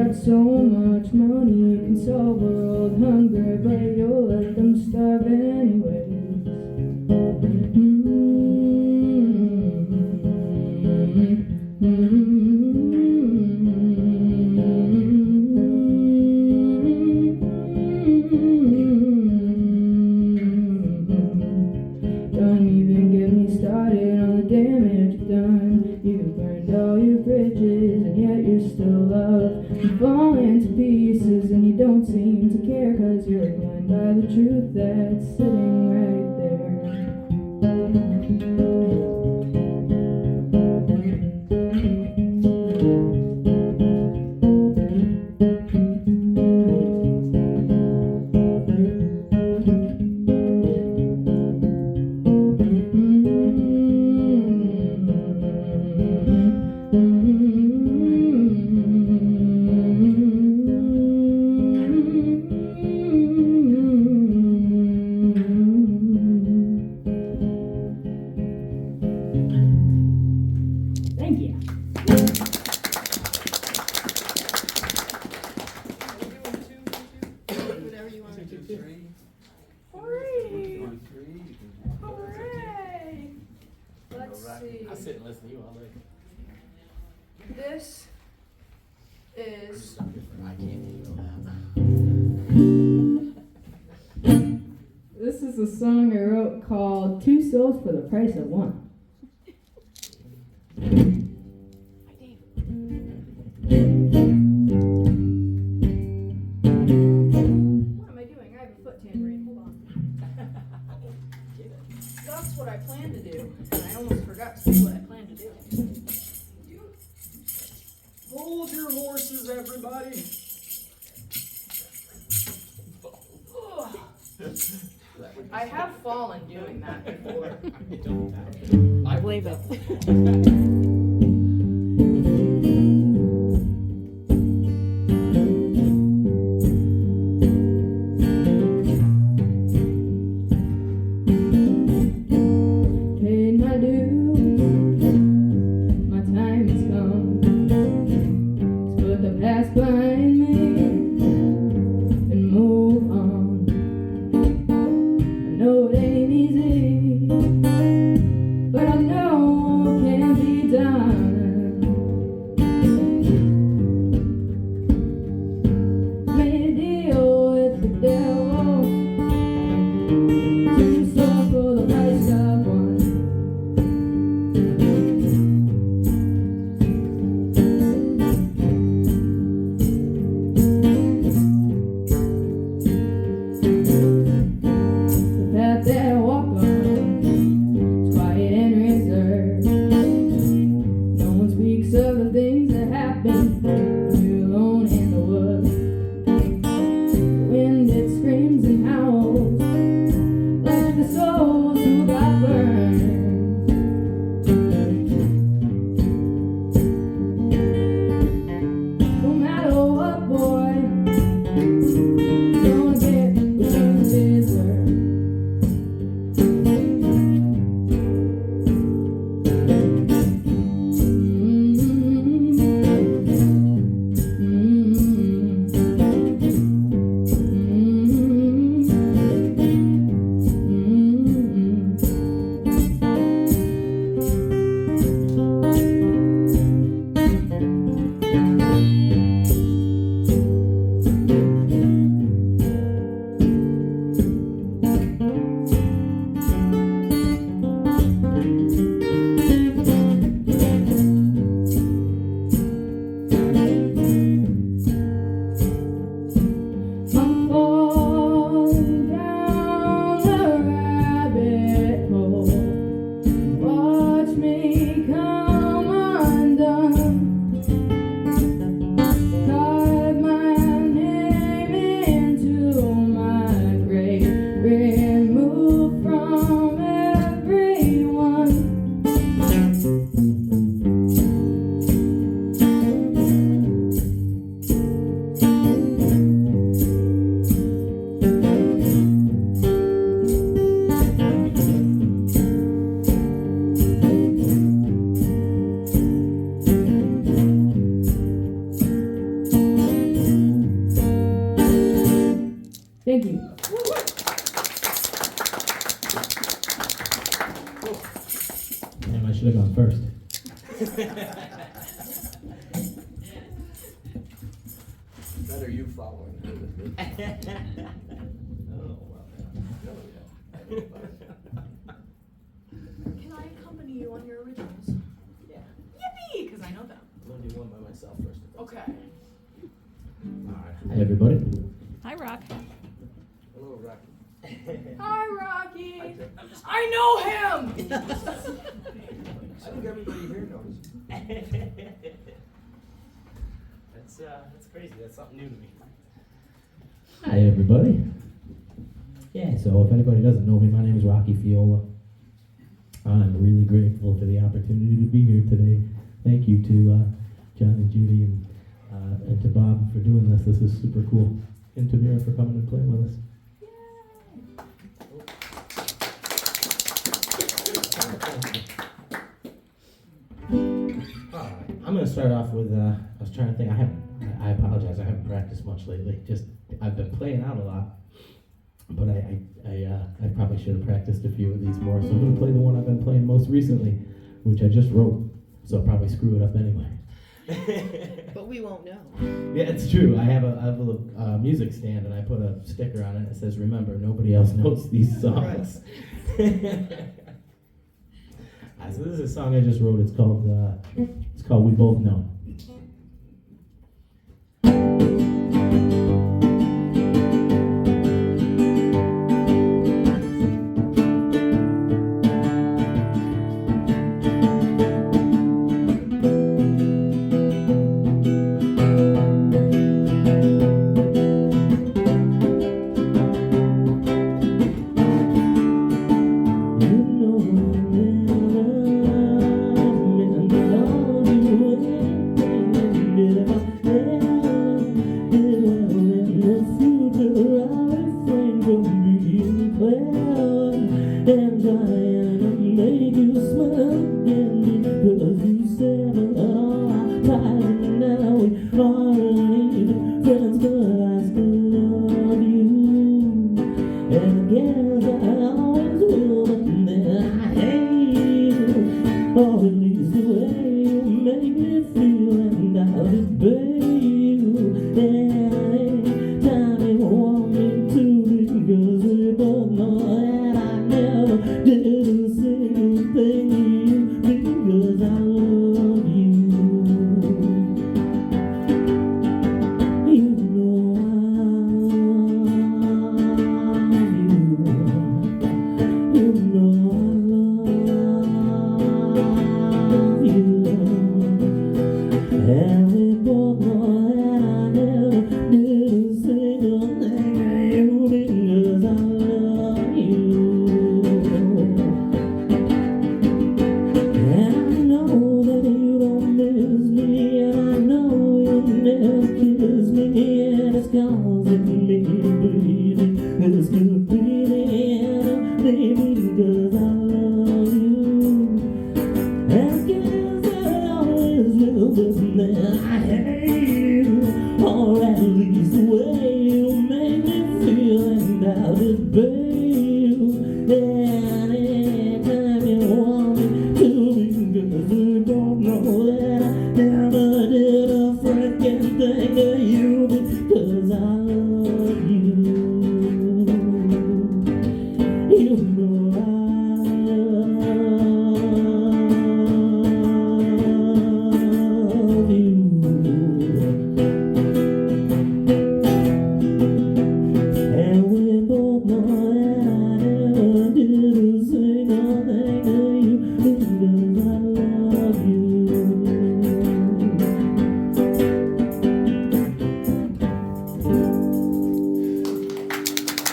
got so much money you can solve world hunger, but you'll let them starve anyways. Don't even get me started on the damage you've done. You've burned all your bridges, and yet you're still loved. You fall into pieces, and you don't seem to care, 'cause you're blind by the truth that's sitting right there. Thank you. Whatever you want to do. Hooray! Hooray! Let's see. I'll sit and listen to you all day. This is I can't this is a song I wrote called Two Souls for the Price of One. What am I doing? I have a foot tambourine. Hold on. That's what I planned to do, and I almost forgot to do what I planned to do. Hold your horses, everybody. I have fallen doing that before. I believe it. Paid my dues, my time has come to put the past behind me and move on. I know it ain't easy, but I know it can be done. Made a deal with the devil, two souls for the price of one. The path that I walk on is quiet and reserved. No one speaks of the things that happen when you're alone in the woods. The wind, it screams and howls like the souls who got burned. up first. Better you following. Oh, well. Can I accompany you on your originals? Yeah. Yippee! Because I know them. I'm gonna do one by myself first. Okay. Hi, everybody. Hi, Rock. Hello, Rocky. Hi, Rocky. Hi, Tim. I know him! I think everybody here knows. That's crazy. That's something new to me. Hi, everybody. Yeah, so if anybody doesn't know me, my name is Rocky Feola. I'm really grateful for the opportunity to be here today. Thank you to John and Judy and to Bob for doing this. This is super cool. And to Mira for coming and playing with us. I'm going to start off with, I was trying to think, I apologize, I haven't practiced much lately. I've been playing out a lot, but I probably should have practiced a few of these more. So I'm going to play the one I've been playing most recently, which I just wrote, so I'll probably screw it up anyway. But we won't know. Yeah, it's true. I have a little music stand, and I put a sticker on it that says, "Remember, nobody else knows these songs." So this is a song I just wrote. It's called "We Both Know."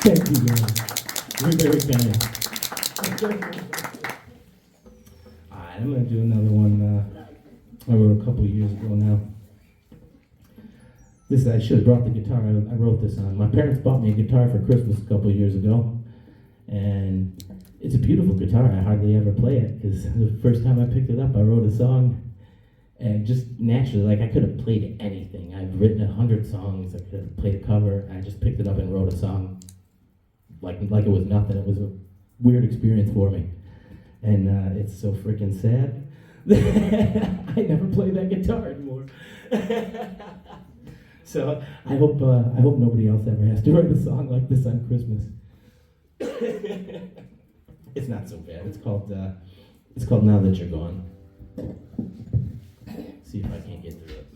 Thank you, man. You're very kind. Alright, I'm going to do another one I wrote a couple years ago now. I should have brought the guitar. I wrote this on. My parents bought me a guitar for Christmas a couple years ago. And it's a beautiful guitar. I hardly ever play it because the first time I picked it up, I wrote a song. And just naturally, like I could have played anything. I've written 100 songs. I could have played a cover. I just picked it up and wrote a song like it was nothing. It was a weird experience for me. And it's so freaking sad. I never play that guitar anymore. So I hope nobody else ever has to write a song like this on Christmas. It's not so bad. It's called Now That You're Gone. See if I can't get through it.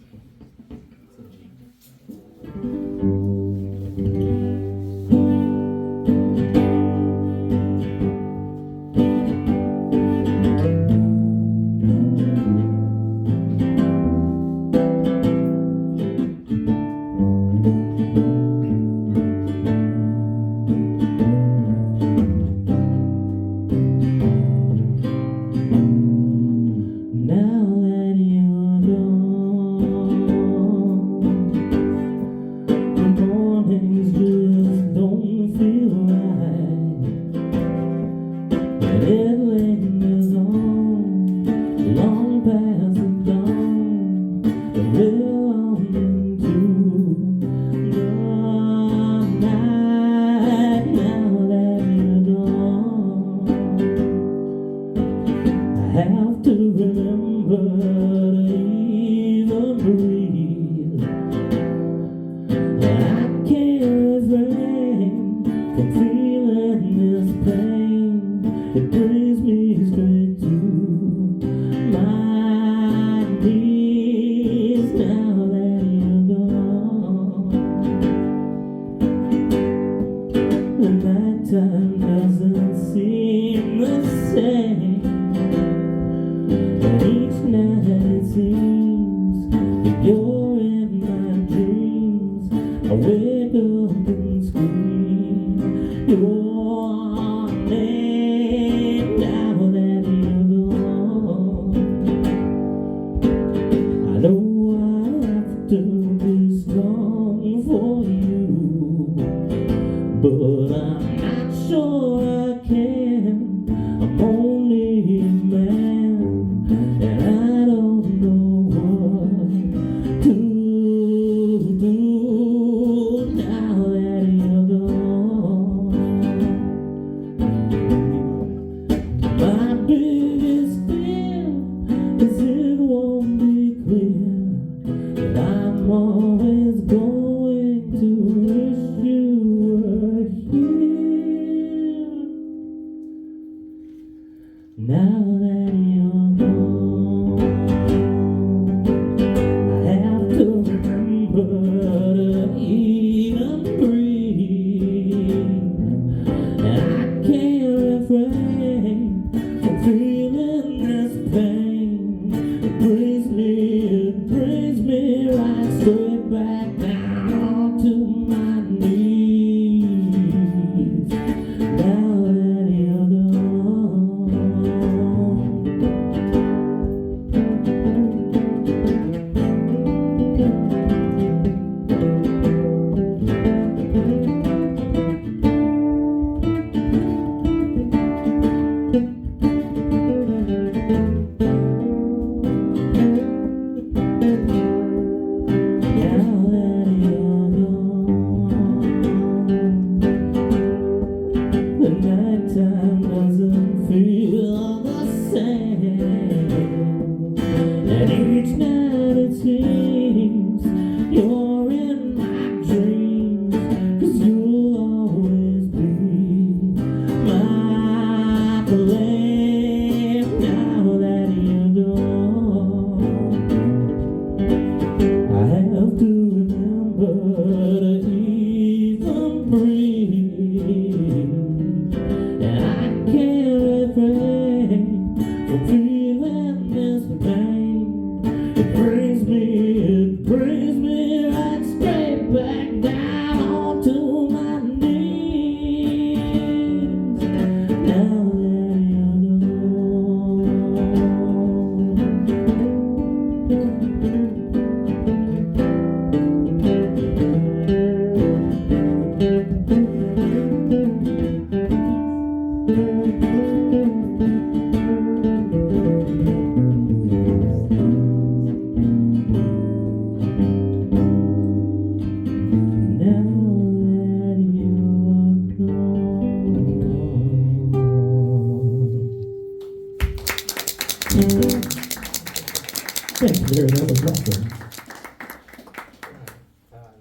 Thank you, Mira. That was awesome. You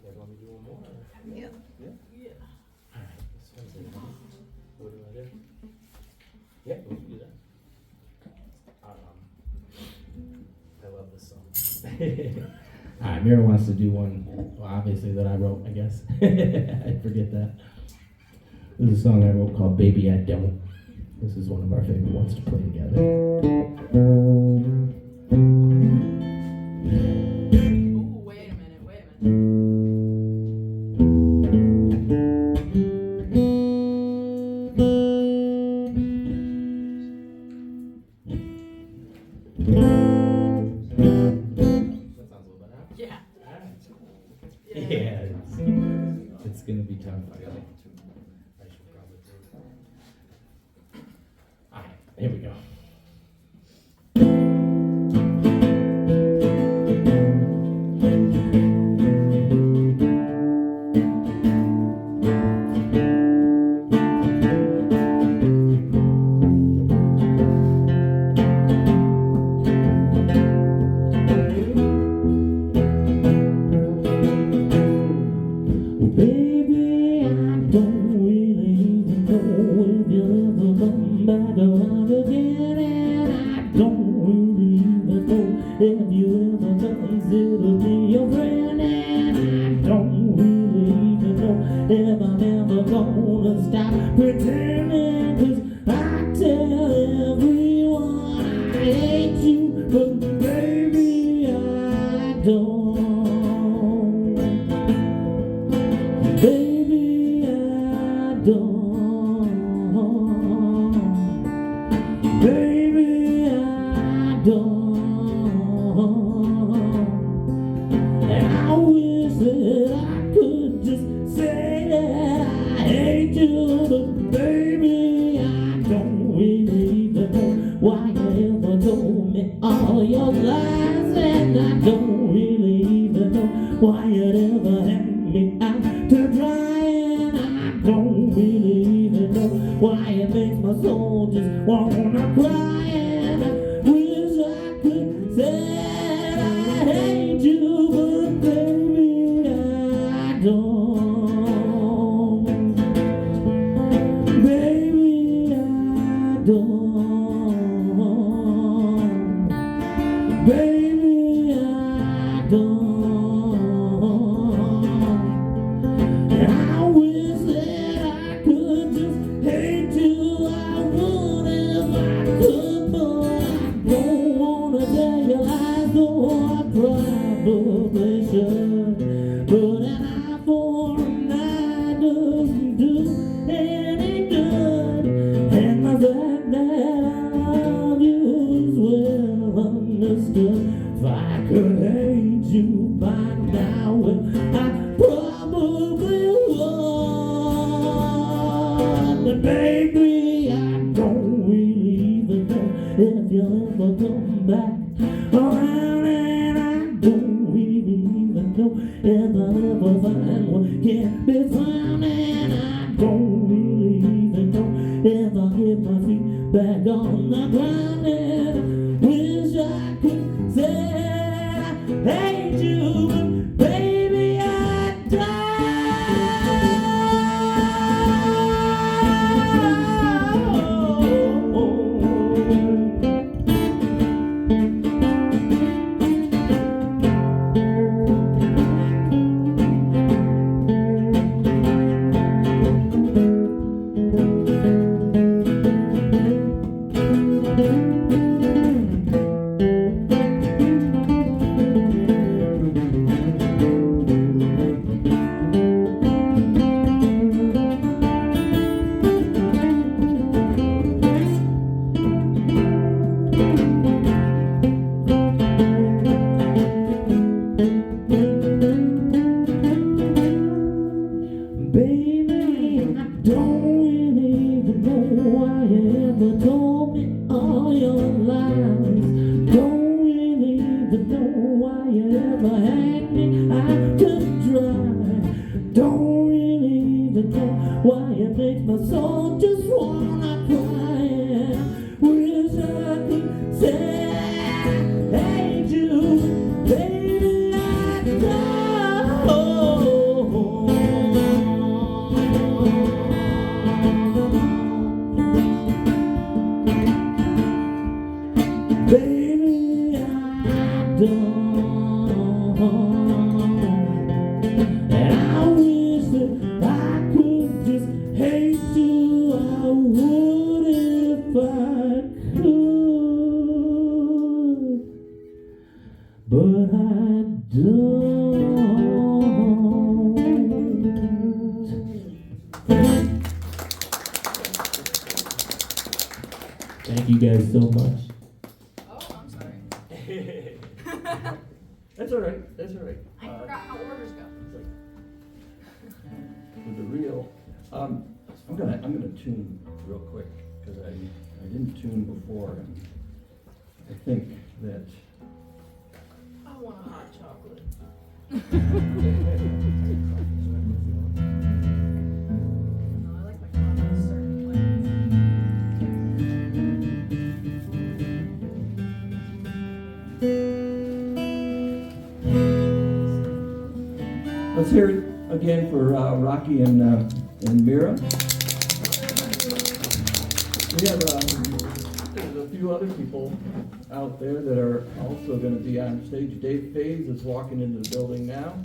guys want me to do one more? Yeah. Yeah. All right. This one's in. What do I do? Yeah, we can do that. I love this song. All right, Mira wants to do one, well, obviously, that I wrote, I guess. I forget that. This is a song I wrote called Baby I Don't. This is one of our favorite ones to play together. Ooh, wait a minute, wait a minute. That sounds a little better. Yeah. All right. Yeah, it's going to be tough. I should probably do it. All right, here we go. Baby, I don't really even know if you'll ever come back around again. And I don't really even know if you ever consider me your friend. And I don't really even know if I'm ever gonna stop pretending. 'Cause I tell everyone I hate you, but baby, I don't. Baby, I don't. Baby, I don't. And I wish that I could just say that I hate you, but baby, I don't really even know why you ever told me all your lies. And I don't really even know why you'd ever hand me out to dry. And I don't really even know why it makes my soul just wanna cry. And I wish I could say I hate you, but baby, I don't. Baby, I don't. Baby, I don't. And I wish that I could just hate you. I would if I could, but I don't wanna tell you lies, though I probably should. But an eye for an eye doesn't do any good. And the fact that I love you is well understood. If I could hate you by now, well, I probably would. But baby, I don't really even know if you'll ever come back around. And I don't really even know if I'll ever find what can be found. And I don't really even know if I'll get my feet back on the ground. And I wish I could say I hate you, but baby, I don't. Baby, I don't really even know why you ever told me all your lies. Don't really even know why you ever had me out to dry. Don't really even know why it makes my soul just wanna cry. Wish I could say I hate you. done. And I wish that I could just hate you. I would if I could, but I don't. Thank you guys so much. Oh, I'm sorry. That's all right, that's all right. I forgot how orders go. With the reel, I'm gonna tune real quick, because I didn't tune before, and I think that I want a hot chocolate. No, I like my coffee a certain way. let's hear it again for Rocky and Mira. We have there's a few other people out there that are also going to be on stage. Dave Faze is walking into the building now.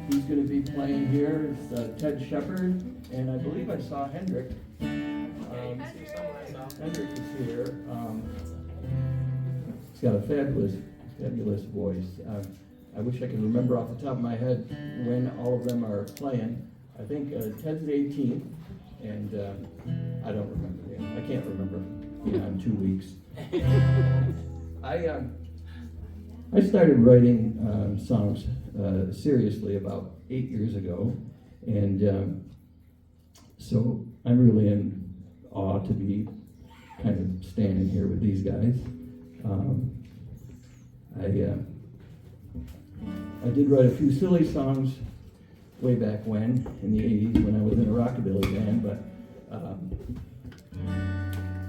He's going to be playing here. It's Ted Shepard, and I believe I saw Hendrick. Hendrick is here. He's got a fabulous voice. I wish I could remember off the top of my head when all of them are playing. I think Ted's the 18th, and I don't remember yet. I can't remember beyond 2 weeks. I started writing songs seriously about 8 years ago, and so I'm really in awe to be kind of standing here with these guys. I did write a few silly songs way back when, in the 80s, when I was in a rockabilly band, but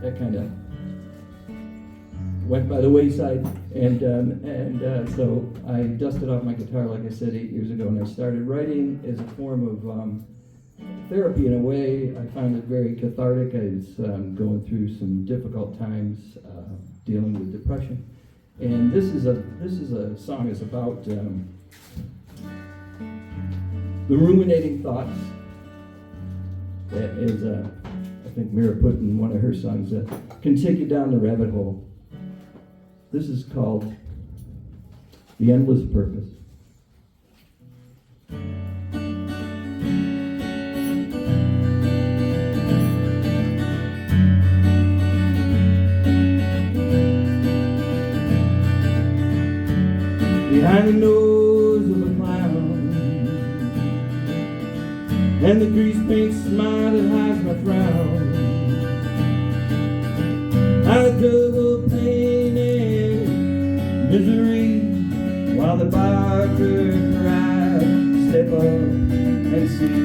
that kind of went by the wayside, and so I dusted off my guitar, like I said, 8 years ago, and I started writing as a form of therapy in a way. I found it very cathartic. I was going through some difficult times, dealing with depression, and this is a song is about the ruminating thoughts that is, I think Mira put in one of her songs, that can take you down the rabbit hole. This is called The Endless Purpose. Behind the nose of a clown, and the grease paint smile that hides my frown, I double pain and misery, while the barker cries, step up and see.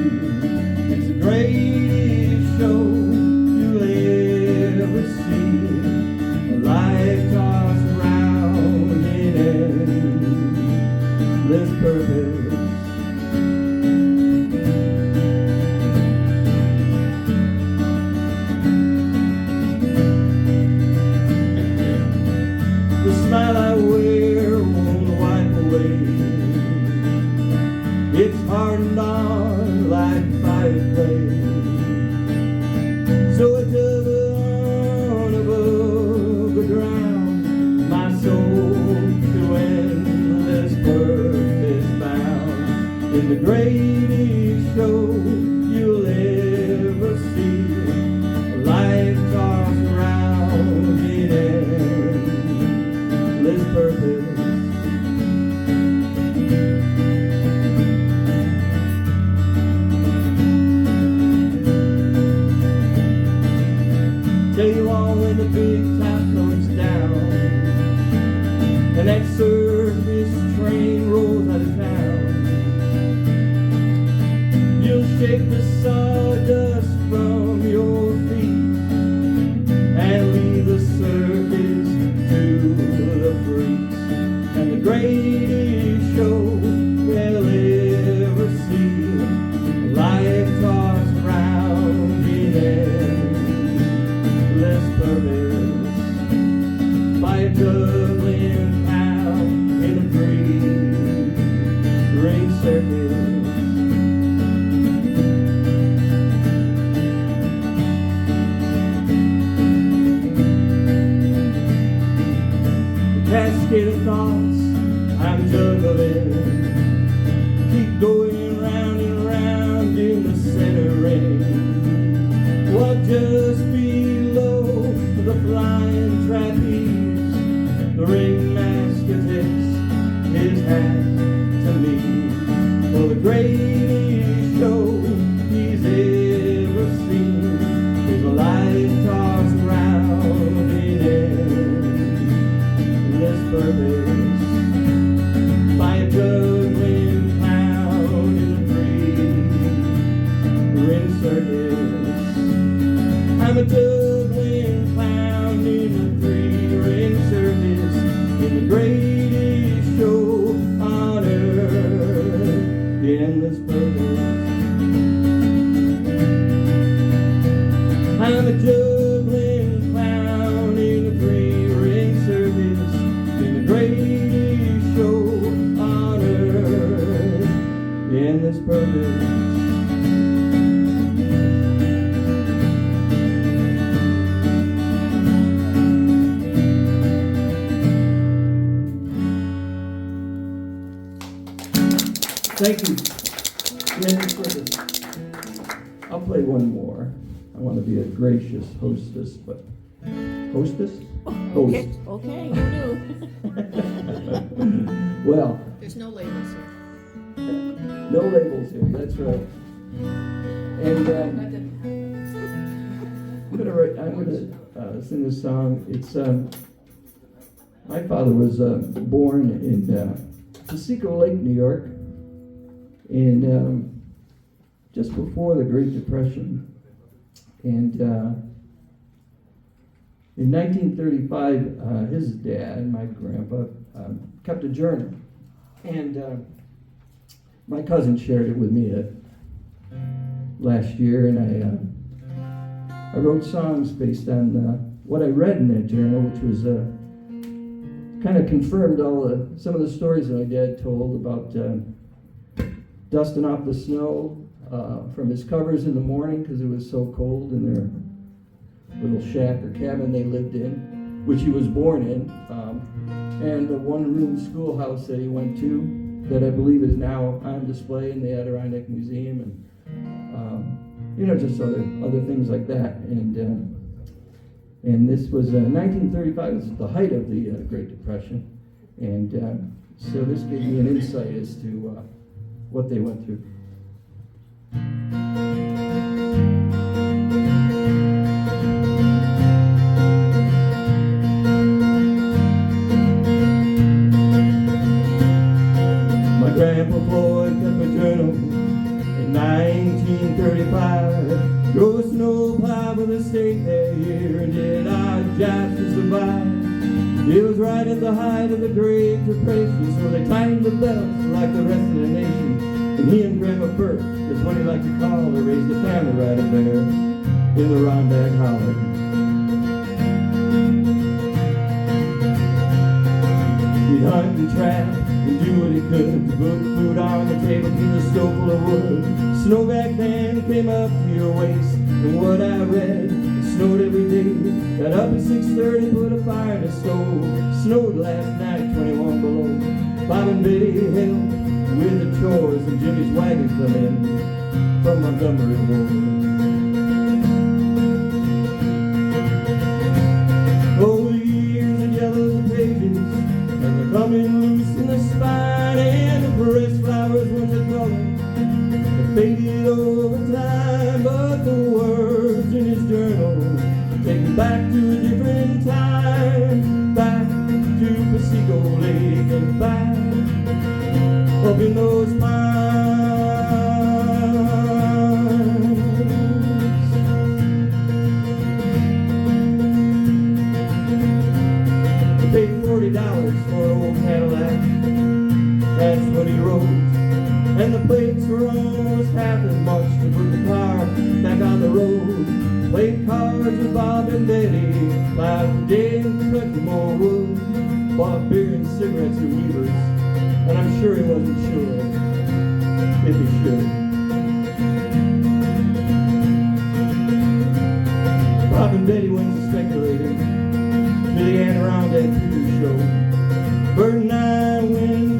It's the greatest show you'll ever see, a life tossed around in endless purpose. The smile I wear won't wipe away. It's hardened on like fireplace. So it doesn't above the ground, my soul to endless purpose bound. In the greatest show you'll ever see, a life tossed around in endless purpose. Tell you all when the big top comes down, and that circus train rolls out of town, you'll shake the sawdust from your feet and leave the circus to the freaks. And the greatest show we'll ever see, life tossed round in endless purpose, by a juggling pal in the I'm juggling, keep going round and round in the center ring. What just below the flying trapeze, the ringmaster tips his hat to me for the greatest show he's ever seen. His life tossed round in endless purpose by a juggling clown in a three-ring circus. I'm a juggling clown in a three-ring circus in the greatest show on earth, the endless purpose. I'm a juggling clown in a three-ring circus in the greatest show on earth, the endless purpose. Thank you. I'll play one more. I want to be a gracious hostess, but hostess? Host. Okay, you knew. Well, There's no labels here. no labels here. That's right. And That didn't happen. I'm gonna sing this song. It's my father was born in Paseco Lake, New York, in just before the Great Depression. And in 1935, his dad, my grandpa, kept a journal. And my cousin shared it with me last year, and I wrote songs based on what I read in that journal, which was kind of confirmed some of the stories that my dad told about dusting off the snow from his covers in the morning because it was so cold in their little shack or cabin they lived in, which he was born in, and the one-room schoolhouse that he went to that I believe is now on display in the Adirondack Museum, and just other things like that. And this was 1935. This is the height of the Great Depression, and so this gave me an insight as to what they went through. My grandpa Floyd kept a journal in 1935. Drove a snowplow with the state that year and did odd jobs to survive. It was right at the height of the Great Depression, so they tightened the belts like the rest of the nation. And he and Grandma Burt, that's what he liked to call her, raised a family right up there in the Rondack Holler. He'd hunt and trap and do what he could to put food on the table, keep the stove full of wood. Snow back then came up to your waist, and what I read, it snowed every day. Got up at 6:30, put a fire in the stove. Snowed last night, 21 below. Bob and Betty helped with the chores, and Jimmy's wagon come in from Montgomery Road. Oh, the years are yellow the pages, and they're coming loose in the spine, and the press flowers once a color, they faded over time, but the words in his journal take me back to a different time, back to Paseco Lake and back up in those pines. He paid $40 for an old Cadillac, that's what he wrote. And the plates were almost half as much to put the car back on the road. Played cards with Bob and Betty, plowed the day and cut more wood. Bought beer and cigarettes at Weaver's, and I'm sure he wasn't sure if he should. Bob and Betty went to speculating to the Adirondack Cruise Show. Bert and I went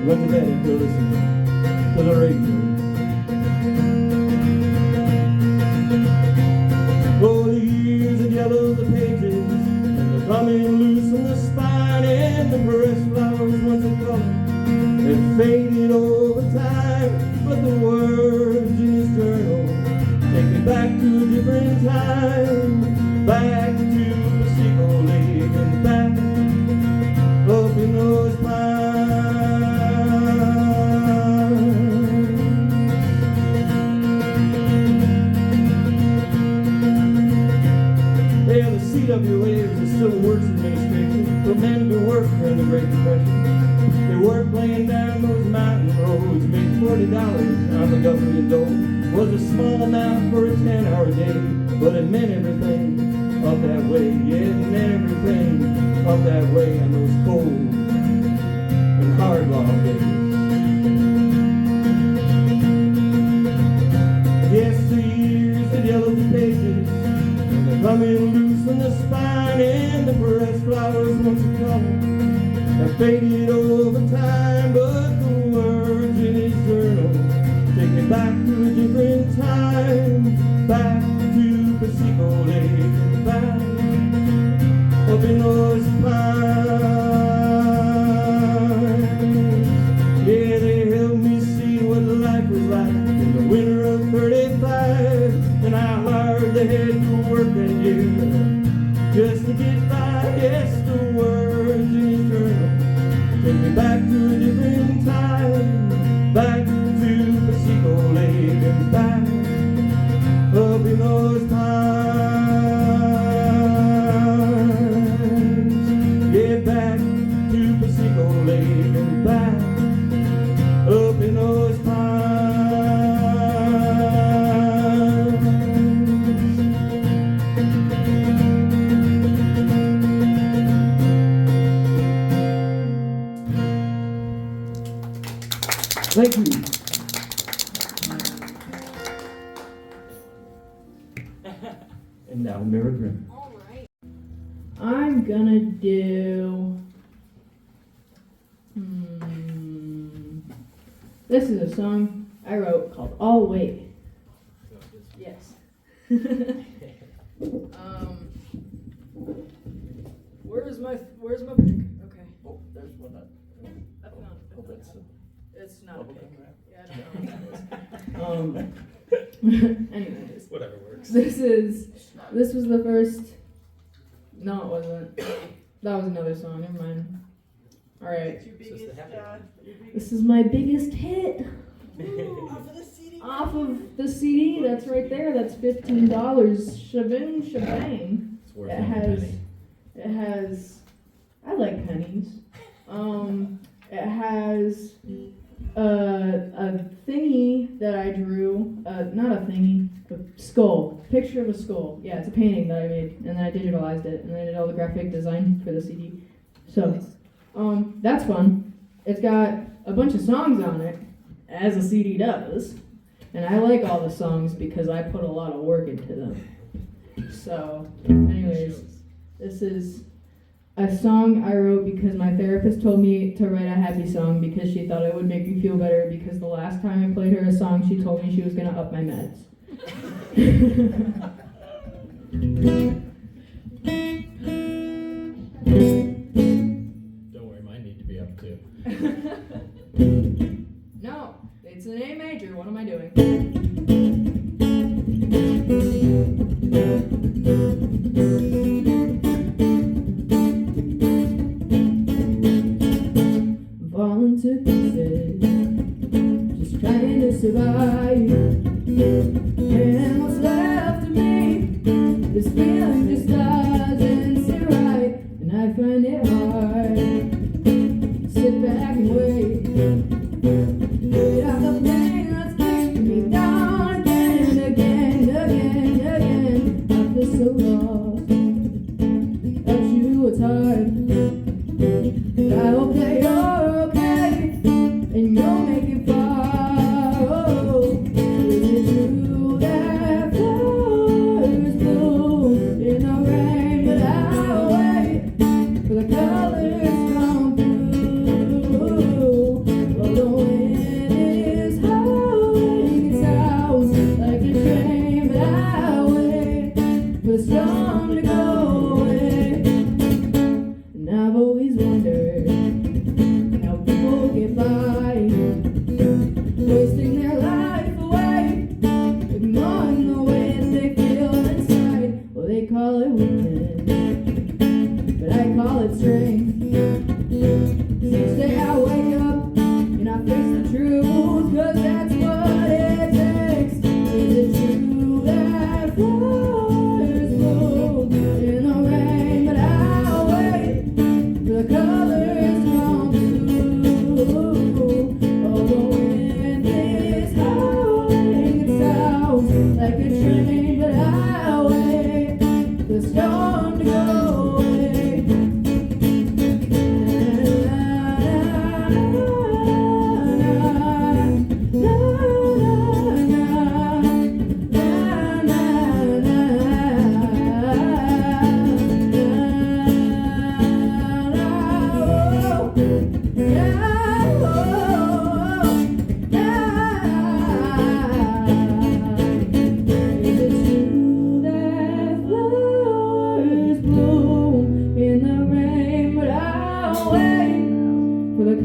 went to bed after listening to the radio. Oh, the years that yellow the pages, and they're coming loose from the spine, and the pressed flowers once a color have faded over time, but the words in his journal take me back to a different time, back to Pasico Lake and back up in those pines. Yeah, the CWA was the Civil Works Administration for men to work during the Great Depression. They worked laying down those mountain roads, made $40 on the government dole. Was a small amount for a 10-hour day, but it meant everything up that way. Yeah, it meant everything up that way on those cold and hard long days. Yes, the years that yellowed the pages, and they're coming loose from the spine, and the pressed flowers once a color have faded over time, but the words in his journal take me back to a different time, back to Pasico Lake and back up in those pines. Yeah, they helped me see what life was like in the winter of 35, and how hard they had to work that year just to get by. Yes, the words in his journal take me back to a different time, back to Pasico Lake and back up in those pines. Yeah, back to Pasico Lake and back up in those pines. Thank you. And now Mira Grimm. All right. I'm gonna do. This is a song I wrote called "I'll Wait." Yes. Where's my pick? Okay. Oh, there's one up. That's not. Oh, that's It's not a pick. Yeah, I don't know what Anyways, Whatever works. this was the first. No, it wasn't. That was another song. Never mind. All right. Your So it's the biggest, happy your biggest This is my biggest hit off of the CD. off of the CD. That's right there. That's $15. Shabing, shebang. It's worth It every has. penny. It has. I like pennies. It has a thingy that I drew. Not a thingy. A skull. Picture of a skull. Yeah, it's a painting that I made, and then I digitalized it, and then I did all the graphic design for the CD. So, that's fun. It's got a bunch of songs on it, as a CD does, and I like all the songs because I put a lot of work into them. So, anyways, this is a song I wrote because my therapist told me to write a happy song because she thought it would make me feel better because the last time I played her a song, she told me she was going to up my meds. Don't worry, mine need to be up too. No, it's an A major. What am I doing? Falling to pieces, just trying to survive. And what's left of me, this feeling just doesn't sit right, and I find it hard. Sit back and wait. Wait out the pain that's keeping me down again and again, again, again. I feel so lost. Without you, it's hard. But I hope that you're okay and you'll make it far. Oh, is it true? wasting their life away, ignoring the way they feel inside. Well, they call it weakness, but I call it strength. Each day I wake up and I face the truth, 'cause that's what it takes. Is it true that flowers bloom in the rain? But I'll wait for the colors to come through. Oh, the wind is howling, it sounds like a train, but I'll wait for the storm to go away.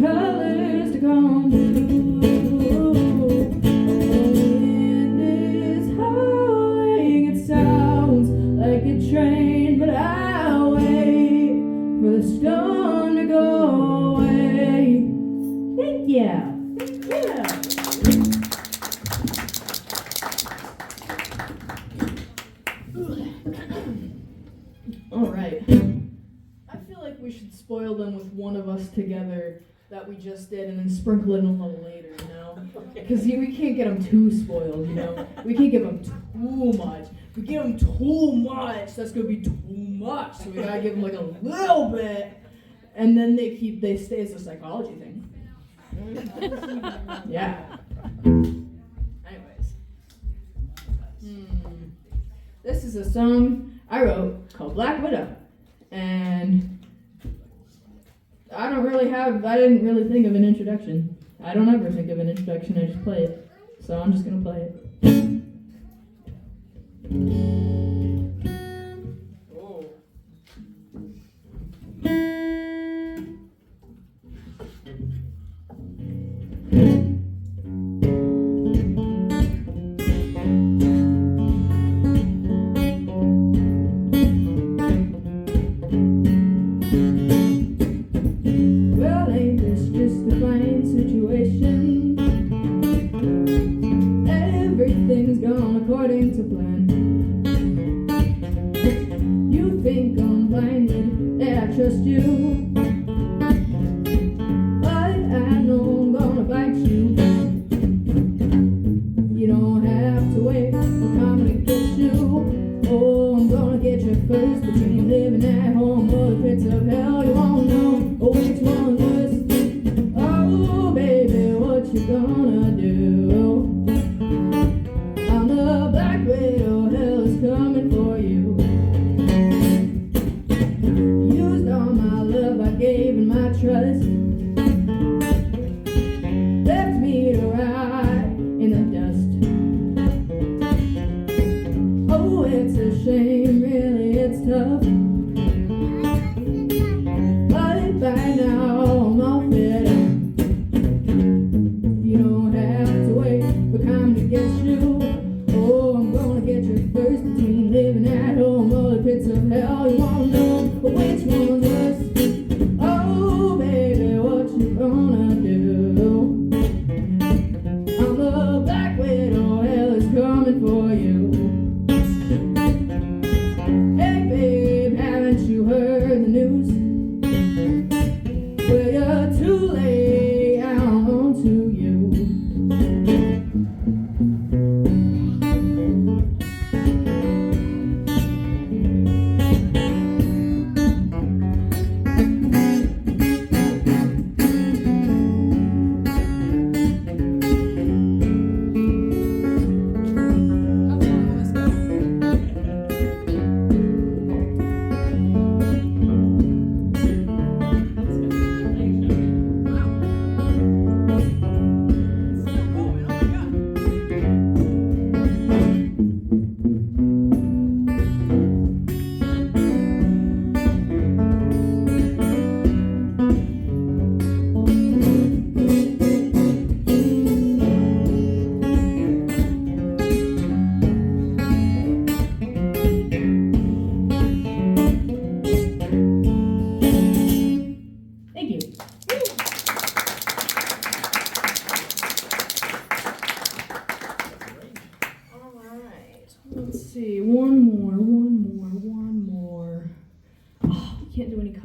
Colors to come through. The wind is howling, it sounds like a train, but I'll wait for the storm to go away. Thank you. Yeah. All right. I feel like we should spoil them with one of us together that we just did, and then sprinkle it in a little later, you know? Because we can't get them too spoiled, you know? We can't give them too much. If we give them too much, that's going to be too much. So we got to give them like a little bit, and then they stay as a psychology thing. Yeah. Anyways. This is a song I wrote called Black Widow. And I didn't really think of an introduction. I don't ever think of an introduction, I just play it. So I'm just gonna play it. Oh. Well, ain't this just a fine situation? Everything's gone according to plan. You think I'm blinded, that I trust you, but I know I'm gonna bite you. You don't have to wait for coming to get you. Oh, I'm gonna get you first. Between living at home or the pits of hell, you won't know which one's worse. Oh, baby, what you gonna do? I'm the Black Widow, hell is coming for you. Used all my love I gave and my trust, left me to rot in the dust. Oh, it's a shame, really, it's tough. But by now I'm all fed up. You don't have to wait for coming to get you. Oh, I'm gonna get you first. Between living at home or the pits of hell, you won't know which one's worse. Oh, baby, what you gonna do? I'm the Black Widow, hell is coming for you. Hey, babe, haven't you heard the news? Well, you're too late, I'm on to you.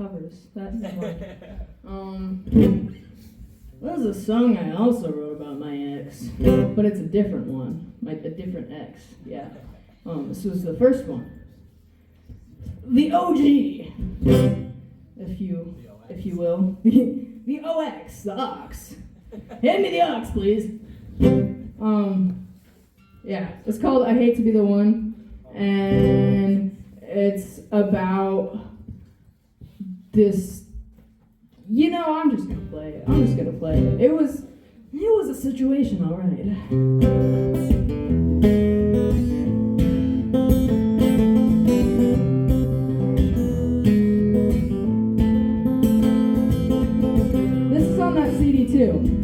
covers. That is one. This is a song I also wrote about my ex, but it's a different one. A different ex. Yeah. This was the first one. The OG, if you will. The OX, the ox. Hand me the ox, please. Yeah, it's called I Hate to Be the One, and it's about this, I'm just gonna play it. It was a situation, all right. This is on that CD too.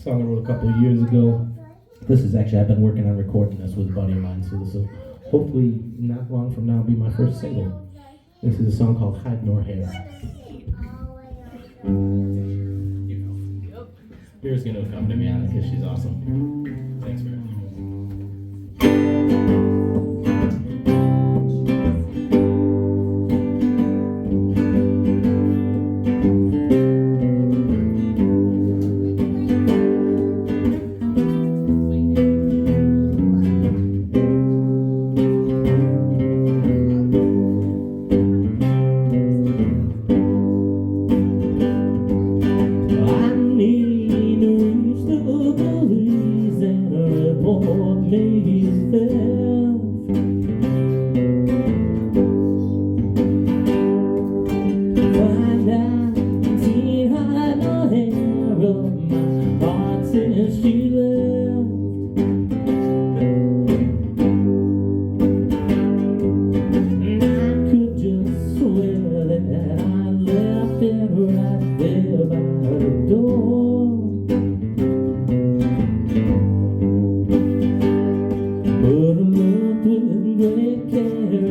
Song I wrote a couple of years ago. This is actually, I've been working on recording this with a buddy of mine, so this will hopefully not long from now be my first single. This is a song called Hide Nor Hair. Mira's gonna accompany me on it because she's awesome. Thanks, Mira. Great care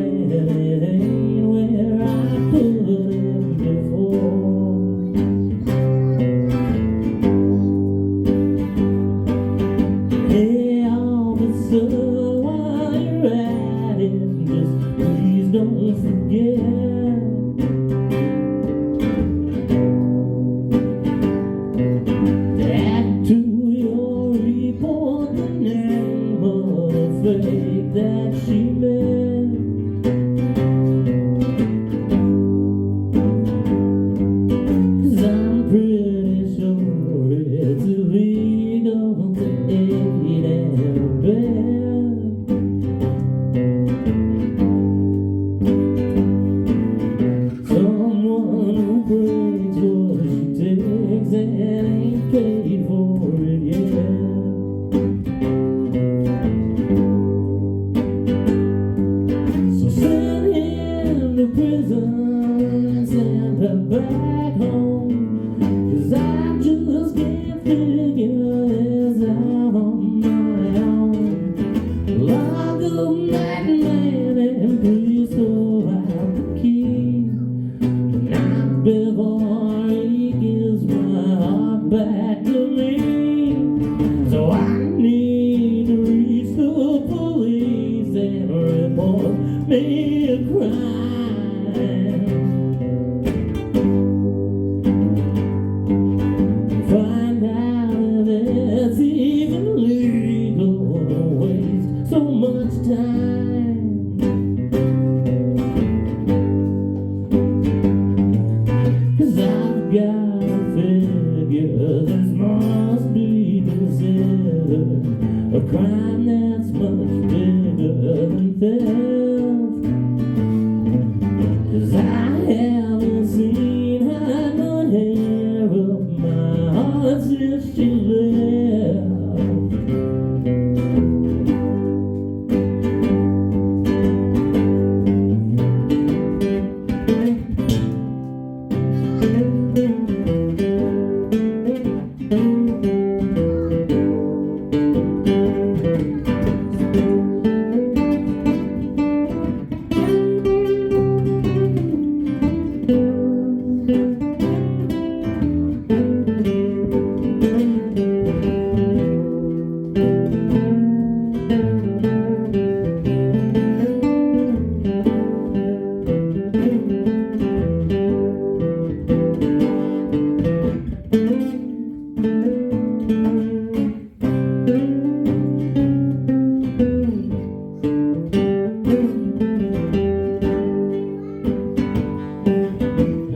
ain't paid for it yet. So send him to prison and send her back home, 'cause I just can't figure this out on my own. Lock up that man and please throw out the key, not before he gives my heart back to me. So I need to reach the police and report me a crime. Find out if it's even legal to waste so much time. 'Cause I've got to figure this must be considered a crime that's much bigger than theft. 'Cause I haven't seen her hair of my heart since she left.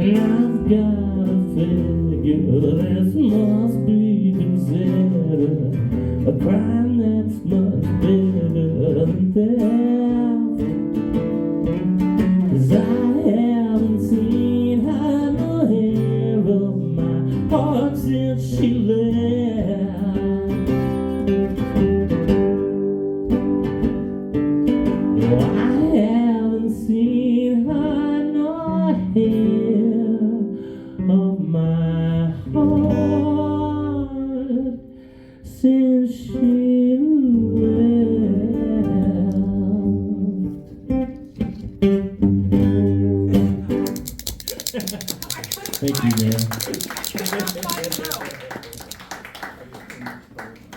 And I've got to figure this must be considered a crime that's much bigger than theft. 'Cause I haven't seen her no hair of my heart since she left. No, I haven't seen her no hair of my heart since she left. Thank you, Mira.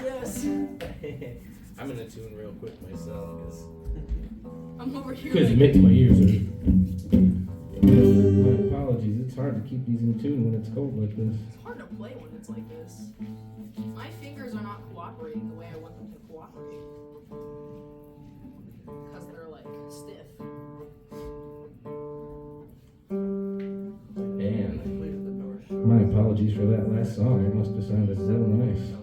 Yes. I'm gonna tune real quick myself. I'm over here. Because it makes my ears hurt. My apologies, it's hard to keep these in tune when it's cold like this. It's hard to play when it's like this. My fingers are not cooperating the way I want them to cooperate. Because they're like stiff. And my apologies for that last song. It must have sounded so nice.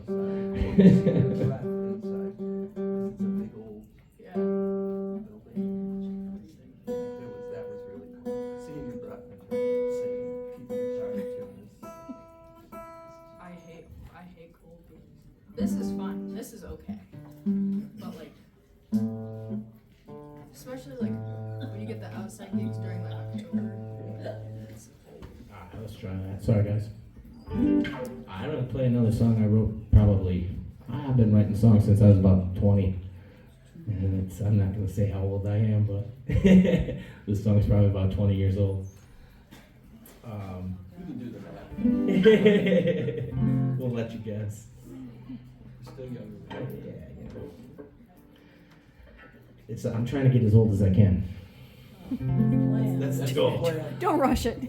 Yeah. I hate cold games. This is fun. This is okay. But like, especially like when you get the outside gigs during like October. It's cold. Alright, let's try that. Sorry, guys. I'm gonna play another song I wrote probably. I've been writing songs since I was about 20. And I'm not gonna say how old I am, but this song's probably about 20 years old. You can do that. We'll let you guess. Still younger. Yeah. It's I'm trying to get as old as I can. That's the goal. Don't rush it.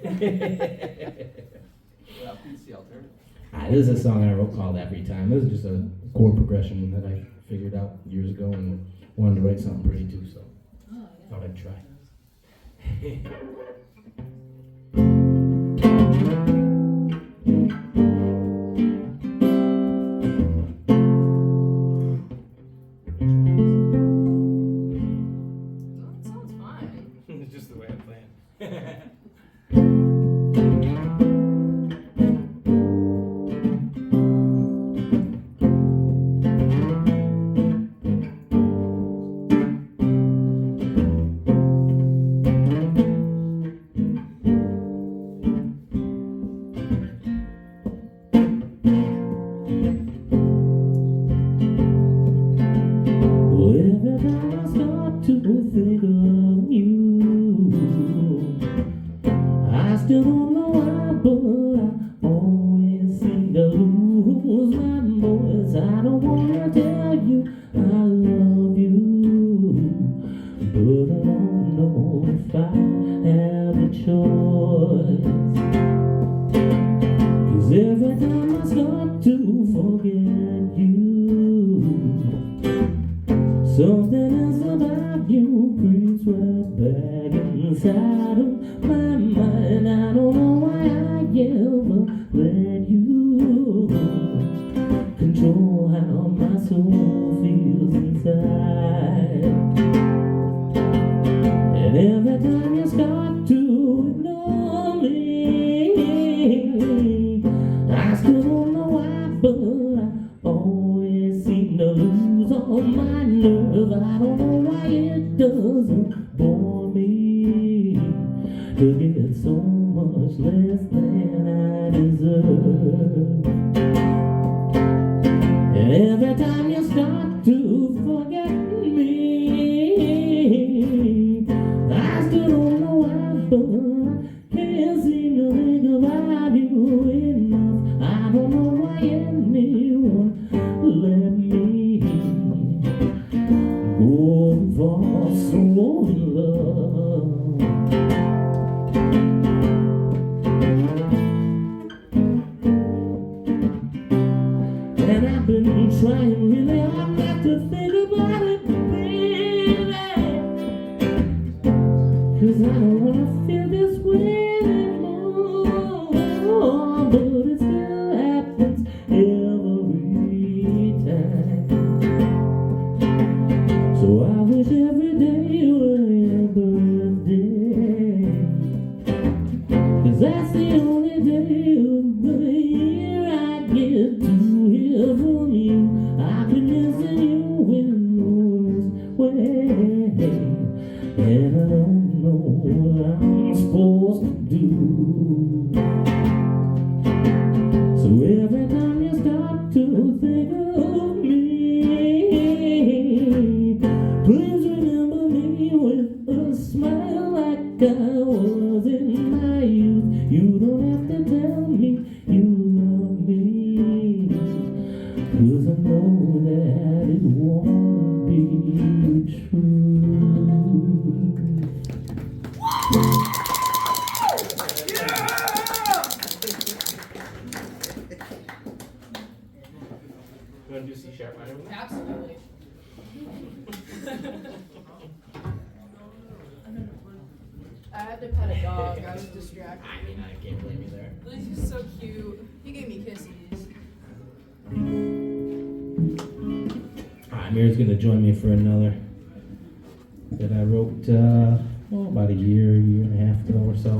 This is a song I wrote called Every Time. This is just a chord progression that I figured out years ago and wanted to write something pretty too, so thought I'd try. That sounds fine. It's just the way I plan. seem to lose my voice. I don't wanna tell you I love you, but I don't know if I have a choice. 'Cause every time I start to forget you, something else about you creeps right back inside of my mind. I don't know why I ever let you control how my soul feels inside. And every time you start to ignore me, I still don't know why, but I always seem to lose all my nerve. I don't know why it doesn't bore me to get so much less than I deserve. And every time you start to forget me, I still don't know why, but I can't seem to think about you enough. I don't know why anyone let me go for so love. And I've been trying really hard not to think about it, baby, 'cause I don't wanna feel this way anymore. But it still happens every time. So I wish every day were your birthday, 'cause that's the only day of the year I get to hear from you. I've been missing you in the worst way, and I don't know what I'm supposed to do. So every time you start to think of me, please remember me with a smile like I was in my youth. You don't have to tell me you love me, 'cause I know that it won't be true. You want to do C sharp minor with me? Absolutely. I had to pet a dog. I was distracted. I mean, I can't blame you there. He's so cute. He gave me kisses. Alright, Mira's gonna join me for another that I wrote about a year and a half ago or so.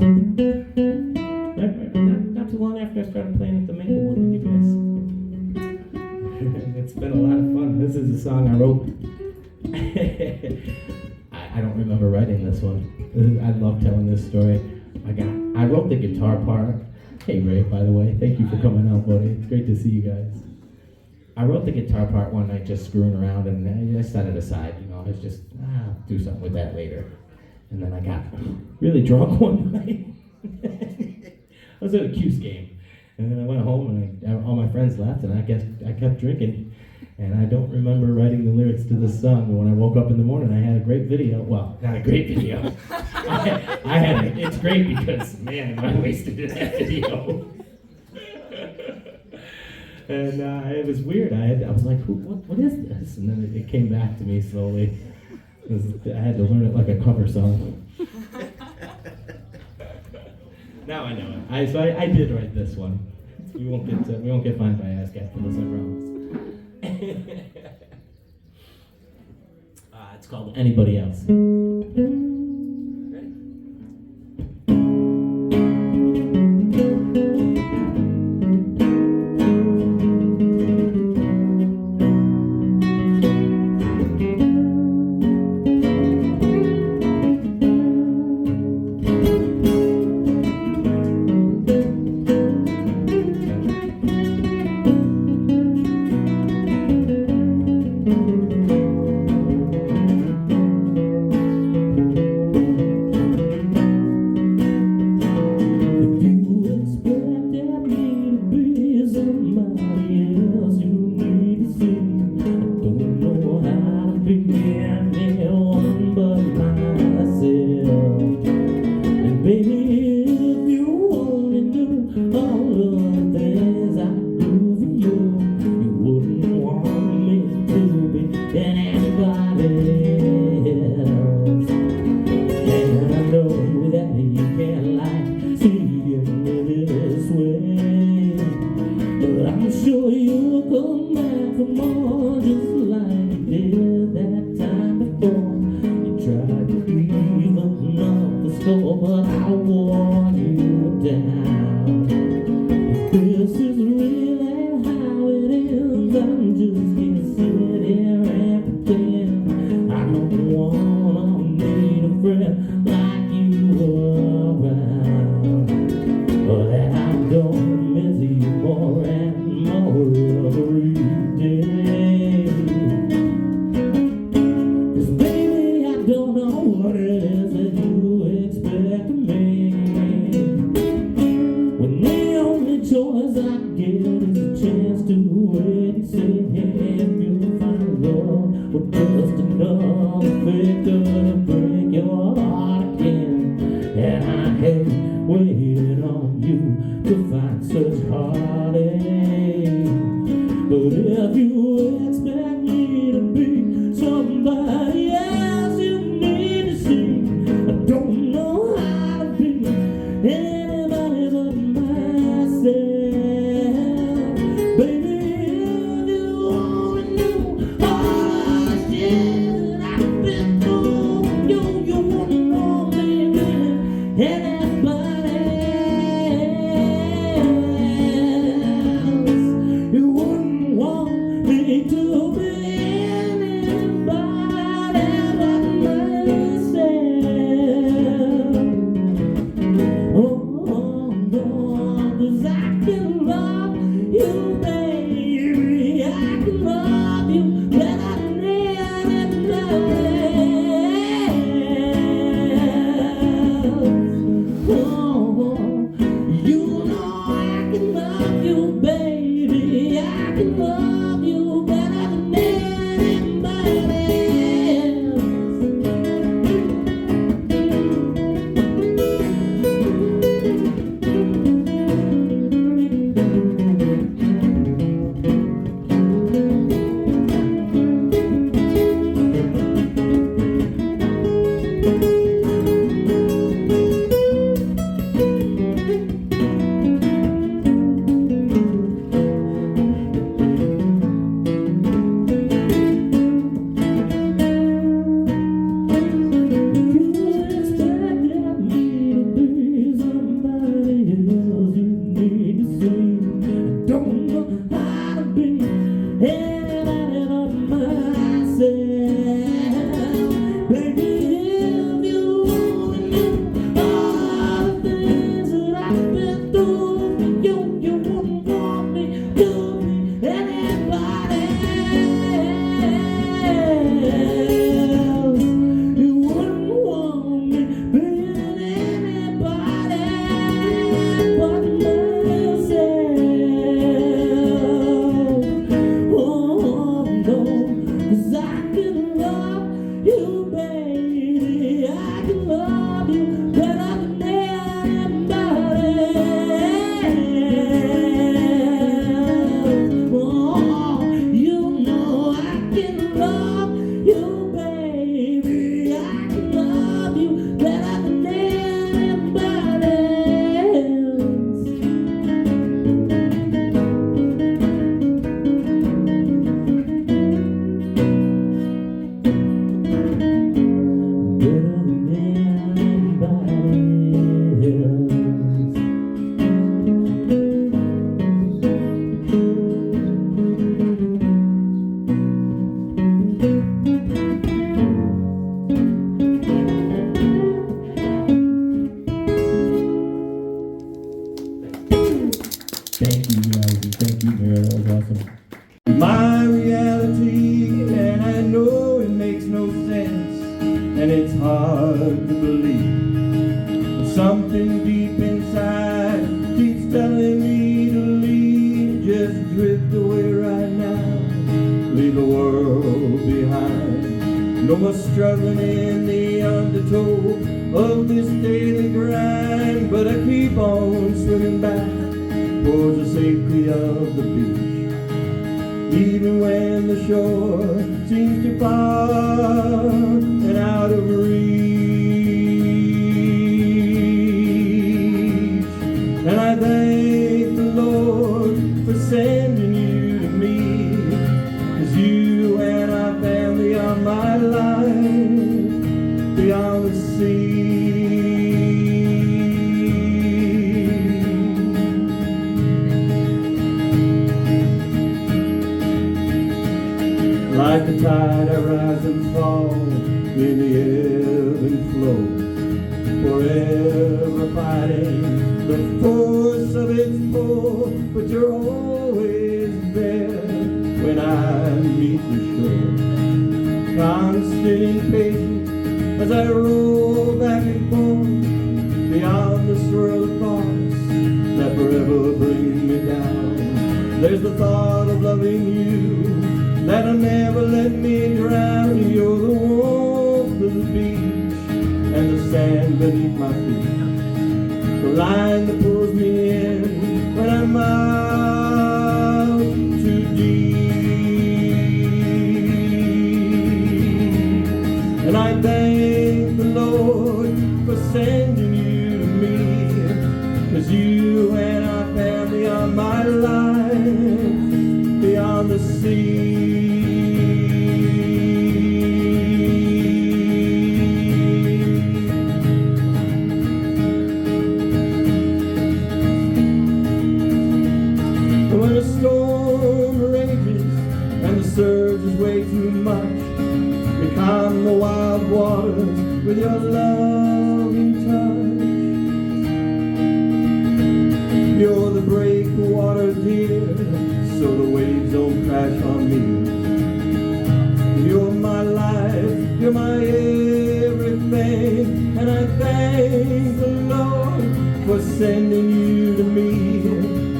Not too long after I started playing at the Maplewood with you guys. It's been a lot of fun. This is a song I wrote. I don't remember writing this one. I love telling this story. I wrote the guitar part. Hey Ray, by the way, thank you for coming out, buddy. It's great to see you guys. I wrote the guitar part one night just screwing around, and I set it aside. You know, I was just do something with that later. And then I got really drunk one night. I was at a Q's game, and then I went home, and all my friends left, and I kept drinking. And I don't remember writing the lyrics to this song, but when I woke up in the morning, I had a great video. Well, not a great video. It's great because, man, I wasted in that video. And it was weird. I was like, what is this? And then it came back to me slowly. I had to learn it like a cover song. Now I know it. So I did write this one. We won't get fined by ASCAP for this, I promise. It's called Anybody Else. Ready? somebody else you need to see. I don't know how to be anyone but myself. And baby, if you only knew all of the things I do for you, you wouldn't want me to be anybody else. And I know that you can't like seeing me this way, but I'm sure you'll come back for more, just like you did that time before. You tried to even up the score, but I wore you down. If this is really how it ends, I'm just gonna sit here and pretend I don't wanna need a friend like you around, but that I don't miss you more and more every day. 'Cause baby, I don't know what it is that you expect of me, when the only choice I get is a chance to wait and see if you find love or just another figure to break your heart again. And I hate waiting on you to find such heartache. But if you expect me to be somebody else, you need to see I don't know how to be anybody but myself. Baby, if you only knew all the shit that I've been through, you wouldn't want me with anybody else. You wouldn't want me to be anybody but myself. Oh, no, 'cause I can love you, baby. I can love you better than anybody else. Oh, you know I can love you, baby. I can love you better than anybody else. Thank you guys, and thank you, Mira. That was awesome. My reality, and I know it makes no sense, and it's hard to believe. Something deep inside keeps telling me to leave. let's drift away right now. Leave the world behind. No more struggling in the undertow of this daily grind. But I keep on swimming back towards the safety of the beach, even when the shore seems too far and out of reach. And I thank the Lord for sending you to me, 'cause you and our family are my life beyond the sea. Like the tide I rise and fall in the ebb and flow, forever fighting the force of its pull. But you're always there when I meet the shore, constant and patient as I roll back and forth beyond the swirl of thoughts that forever bring me down. There's the thought of loving you that'll never let me drown. You're the warmth of the beach and the sand beneath my feet, the line that pulls me in when I'm out too deep. And I thank the Lord for sending you to me, 'cause you and our family are my life beyond the sea. When a storm rages and the surge is way too much, you calm the wild waters with your loving touch. You're the breakwater, dear, so the waves don't crash on me. You're my life, you're my everything, and I thank the Lord for sending you to me,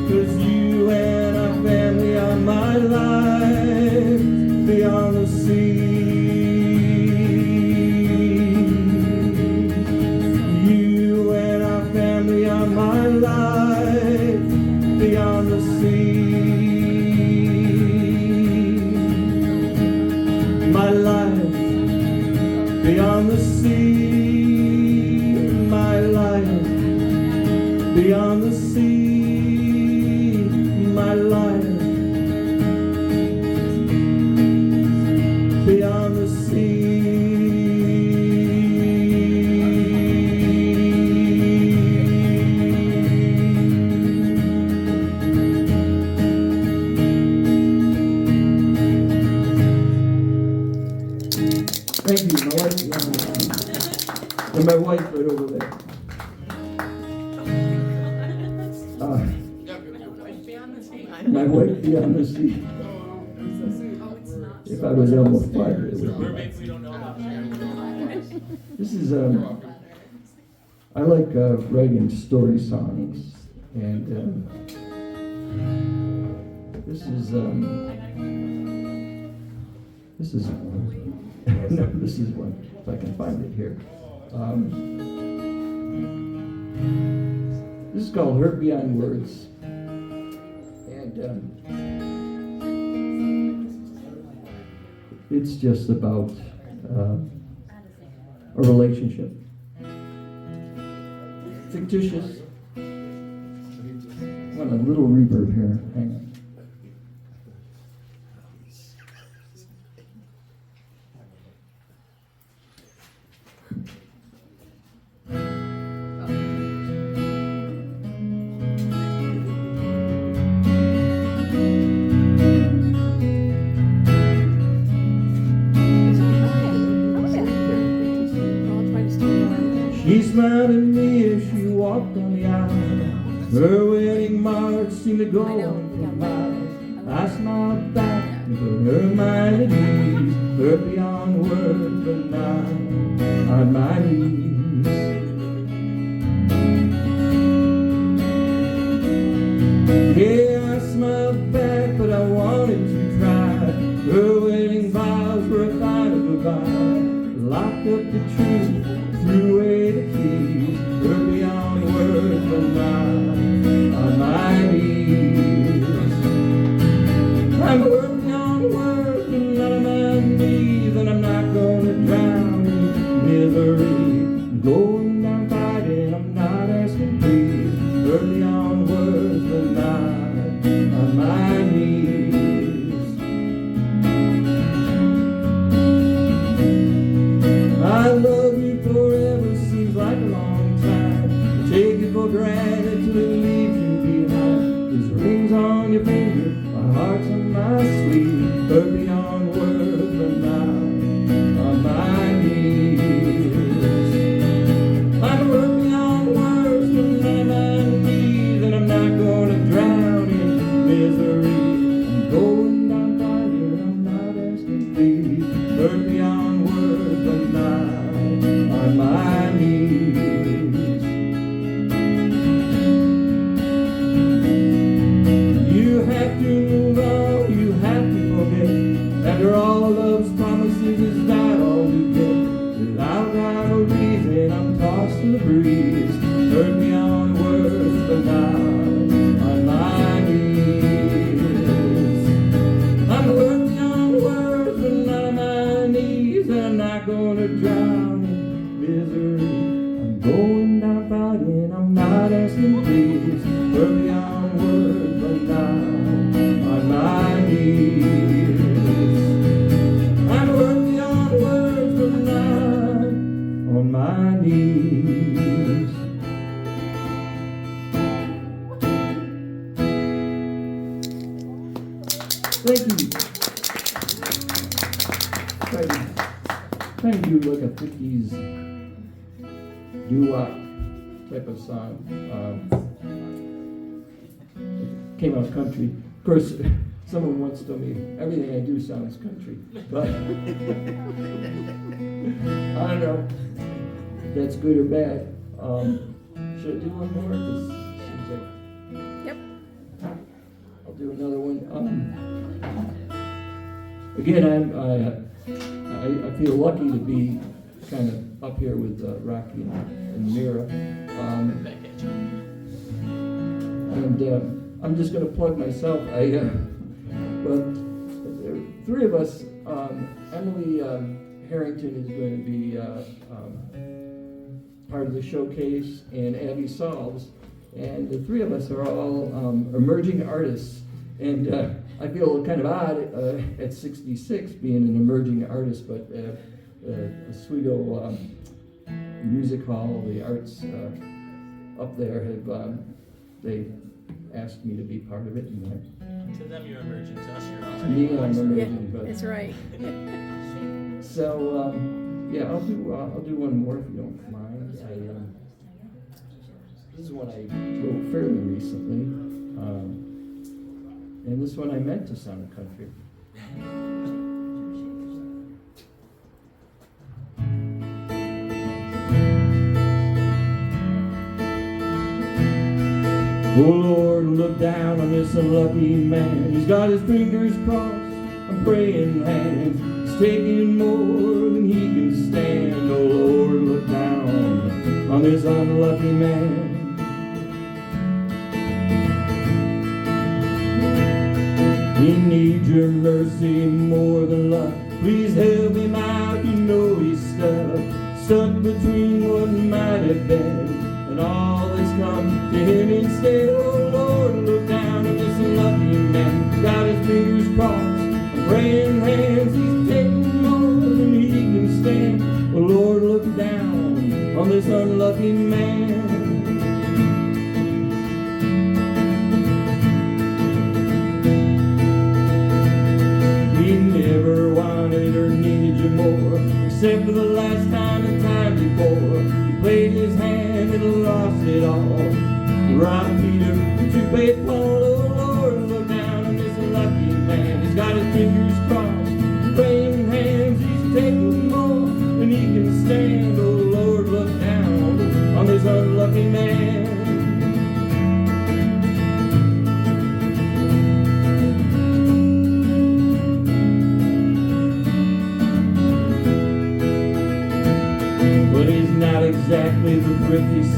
'cause you and our family are my life beyond the sea. You and our family are my life beyond the sea. My life beyond the sea. My life beyond the sea. My life beyond the sea. Thank you, my wife, and my wife right over there. My wife beyond the sea. If I was almost 5, it would be. This is I like writing story songs, and this is no, this is one, if I can find it here. This is called Hurt Beyond Words. And it's just about a relationship. Fictitious. I want a little reverb here. Hang on. She smiled at me as she walked on the aisle. Her wedding march seemed to go on for miles. I smiled back and put her mind at ease. Her beyond words, but now on my knees. Yeah, I smiled back, but I wanted to try. Her wedding vows were a final goodbye. Locked up the truth, threw away the keys. We're beyond words, but not on my knees. I'm working on words, but not on my knees. And I'm not gonna drown in misery. I'm going down fighting, I'm not asking please. We're beyond words, but not on my knees. I love you forever, seems like a long time. Take it for granted till it leaves you behind. There's rings on your finger, my heart's on my sleeve. We're beyond words, but not on my knees. I'm working on words, but not on my knees. And I'm not gonna drown in misery. I'm going down fighting, I'm not asking please. We're beyond words, but not on my knees. You have to move on, you have to forget. After all love's promises, is that all you get? Without rhyme or reason, I'm tossed to the breeze. Heard beyond words, but not on my knees. I'm working on words, but not on my knees. And I'm not gonna drown in misery. I'm going down fighting, I'm not asking please. We're beyond words, but not on my knees. I'm working on words, but not on my knees. Thank you. Trying to do like a 50s doo-wop type of song. It came out country. Of course, someone once told me everything I do sounds country, but I don't know if that's good or bad. Should I do one more? 'Cause it seems like Yep. I'll do another one. Again, I feel lucky to be kind of up here with Rocky and Mira. I'm just going to plug myself. Well, three of us. Emily Harrington is going to be part of the showcase, and Abby Solves. And the three of us are all emerging artists. And I feel kind of odd at 66 being an emerging artist, but Oswego Music Hall, the arts up there, have they asked me to be part of it. And To them, you're emerging. To us, you're to me, I'm Yeah, emerging. But that's right. so yeah, I'll do one more if you don't mind. This is one I wrote fairly recently. And this one I meant to sound country. Oh Lord, look down on this unlucky man. He's got his fingers crossed, I'm praying hands. He's taking more than he can stand. Oh Lord, look down on this unlucky man. He needs your mercy more than love. Please help him out, you know he's stuck between what might have been and all that's come to him instead. Oh Lord, look down on this unlucky man. Got his fingers crossed, and praying hands. He's taking more than he can stand. Oh Lord, look down on this unlucky man. Never wanted or needed you more, except for the last time, the time before. He played his hand and lost it all. Robbed Peter to pay Paul. Oh Lord, look down on this unlucky man. He's got his fingers crossed, praying hands. He's taking more than he can stand. Oh Lord, look down on this unlucky man.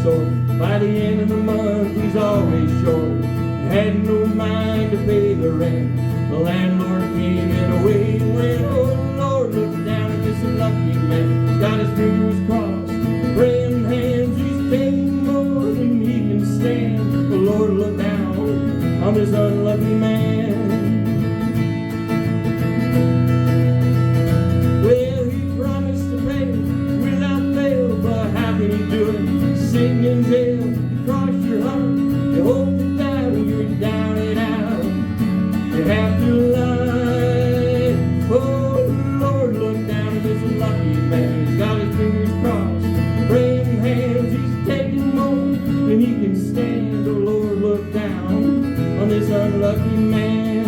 sore. By the end of the month, he's always short. Had no mind to pay the rent. The landlord came in a waiting went. Oh Lord, look down at this unlucky man. He's got his fingers crossed, praying hands. He's taking more than he can stand. Oh Lord, look down on this unlucky man. Well, he promised to pay without fail, but how can he do it? Sitting in jail, cross your heart, you hope to die when you're down and out. You have to lie. Oh Lord, look down at this unlucky man. He's got his fingers crossed, praying hands. He's taking more than he can stand. Oh Lord, look down on this unlucky man.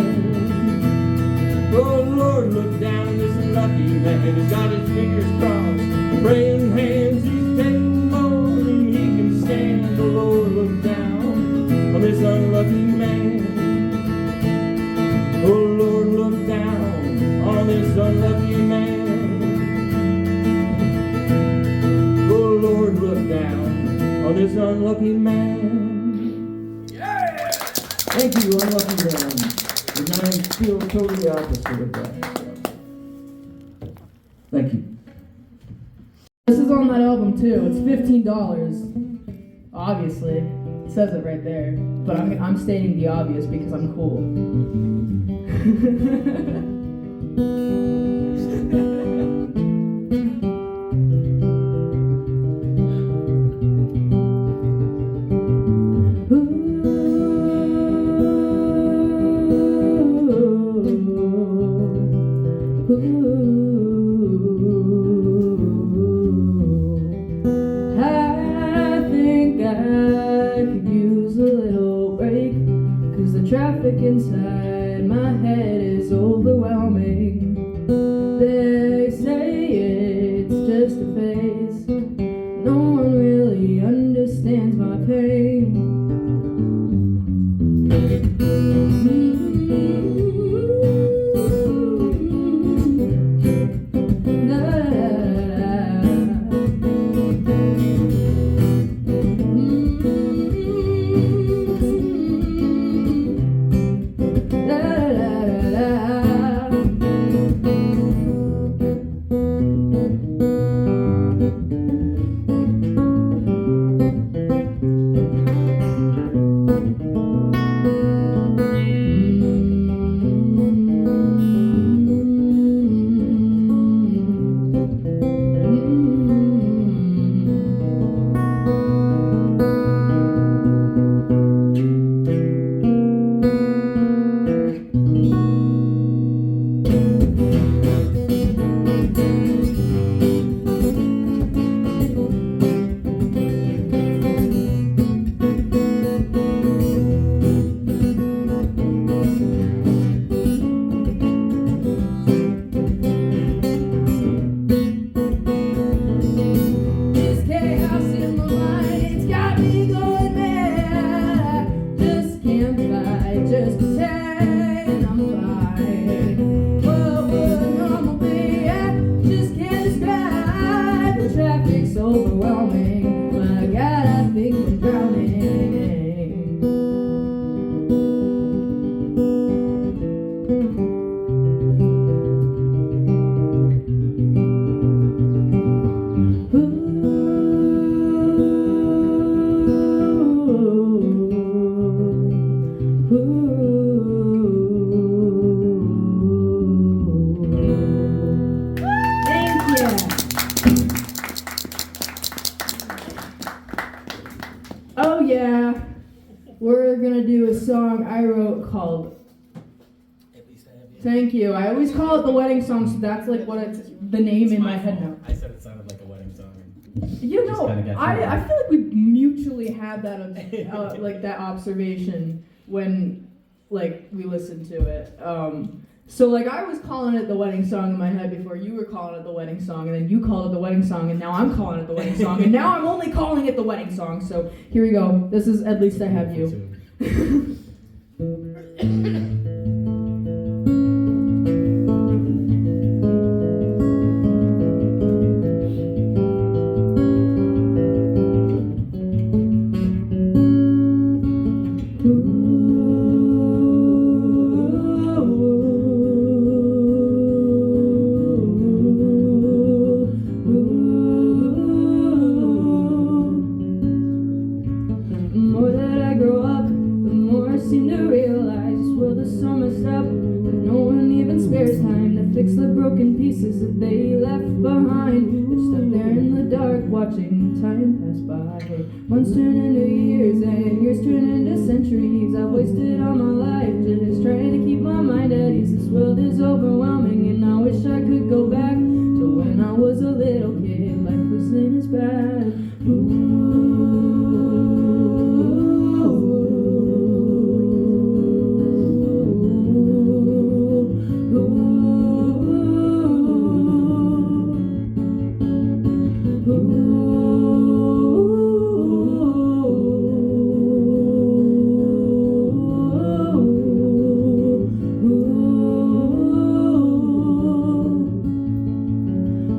Oh Lord, look down at this unlucky man. He's got his fingers crossed, praying hands. He's taking more than he can stand. Oh Lord, look down on this unlucky man. Oh Lord, look down on this unlucky man. Oh Lord, look down on this unlucky man. Yeah! Thank you, unlucky man. And I feel totally opposite of that. So. Thank you. This is on that album too. It's $15. Obviously, it says it right there. But I'm stating the obvious because I'm cool. I think I could use a little break, 'cause the traffic inside my head is overwhelming. They say it's just a phase. No one really understands my pain. We're gonna do a song I wrote called Thank You. I always call it the wedding song, so that's like what it's the name in my head now. I said it sounded like a wedding song. You Just know, kinda got I feel like we mutually had that like that observation when like we listened to it. So like I was calling it the wedding song in my head before you were calling it the wedding song, and then you called it the wedding song, and now I'm calling it the wedding song, and now I'm only calling it the wedding song. So here we go. This is At Least I Have You. spare time to fix the broken pieces that they left behind. They're stuck there in the dark, watching time pass by. Months turn into years, and years turn into centuries. I've wasted all my life just trying to keep my mind at ease. This world is overwhelming, and I wish I could go back to when I was a little kid. Life wasn't as bad.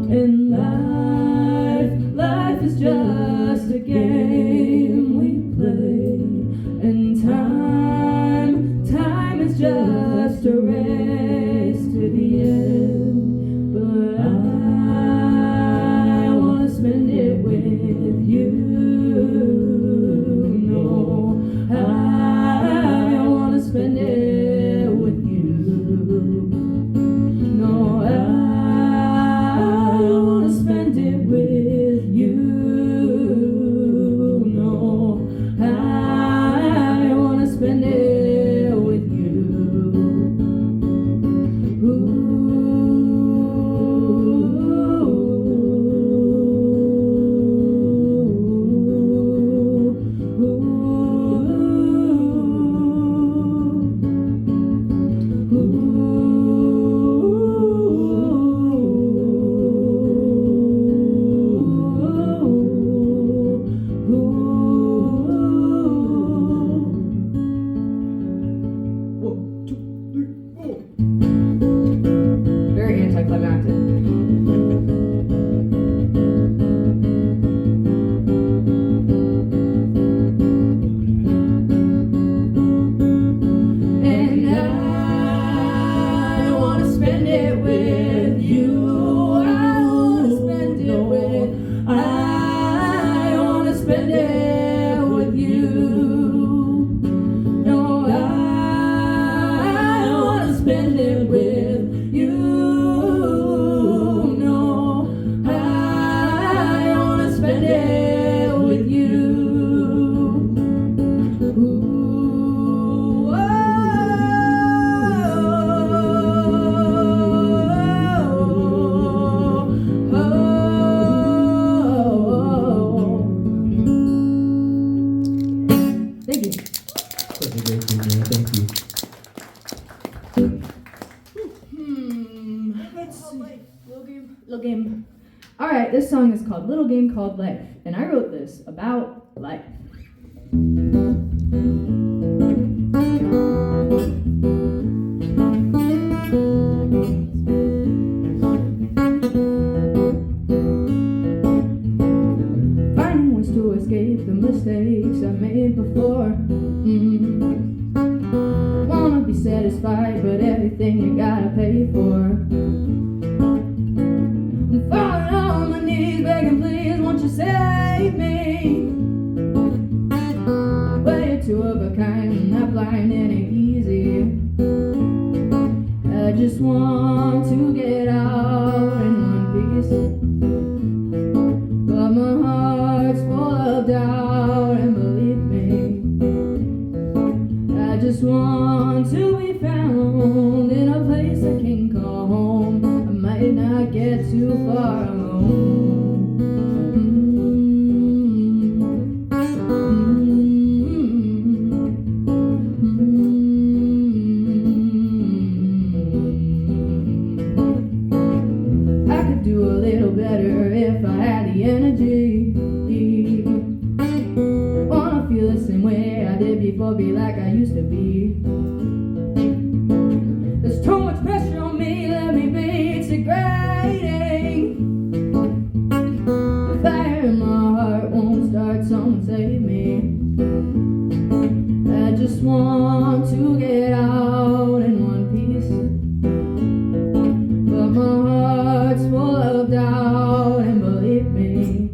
And life is just a game we play. And time is just a race to the end. But I wanna spend it with you. No, I wanna spend it with you. No, I wanna spend it with you. No, I wanna spend it with you. Very anticlimactic. And I wanna spend it with you. I wanna spend it with. I wanna spend it with you. No, I wanna spend it with you. No, I wanna spend it with you. Ooh, oh, oh, oh. Thank you. Such a great thing, man. Thank you. Let's see. Little game. All right, this song is called Little Game Called Life, and I wrote this about life. Finding ways to escape the mistakes I made before. Wanna be satisfied, but everything you gotta pay for. I'm falling on my knees, begging, please, won't you save me? Well, you're two of a kind, not blind, it ain't easy. I just want to get out in one piece, but my heart's full of doubt, and believe me, I just want to be found in a place I can call home. I might not get too far alone. I could do a little better if I had the energy. Wanna feel the same way I did before, be like I used to be. There's too much pressure on me, let me be, it's degrading. The fire in my heart won't start, someone save me. I just want to get out in one piece, but my heart's full of doubt, and believe me,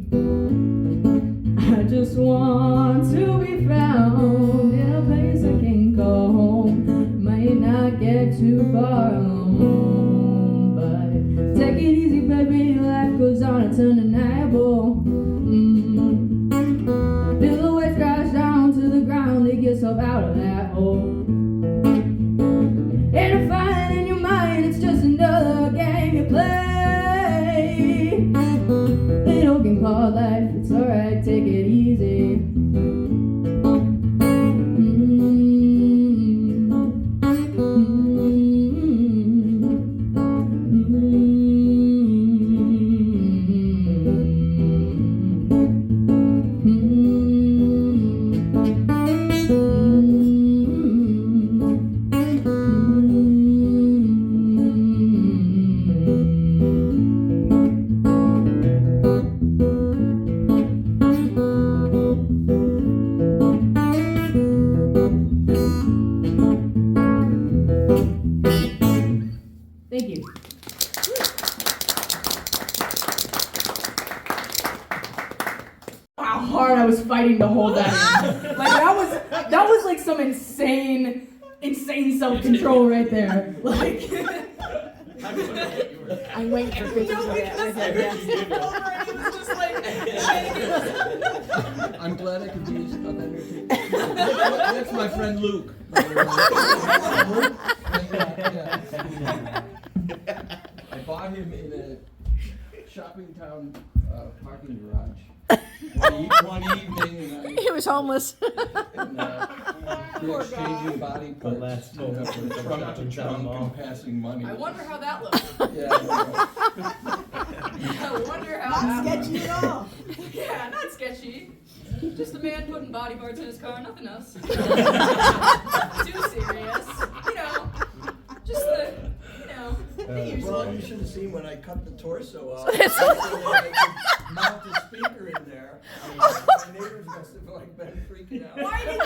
I just want to be found in a place I can call home. Might not get too far alone. Thank you. How hard I was fighting to hold that in. Like that was like some insane self-control right there. Like I'm waiting for pictures of that. because With he her, came over and he was just like, I'm glad I could use of energy. That's my friend Luke. I bought him in a shopping town parking garage one evening, and He was homeless. we're exchanging body parts. last toll from from trunk to trunk Mall. and passing money. I wonder how that looks. Yeah, I wonder how Not that sketchy at all. Yeah, not sketchy. Just a man putting body parts in his car, nothing else. Too serious. You know, just the, well, you should have seen when I cut the torso off. I could mount the speaker in there. My neighbors must have been freaking out. Why did you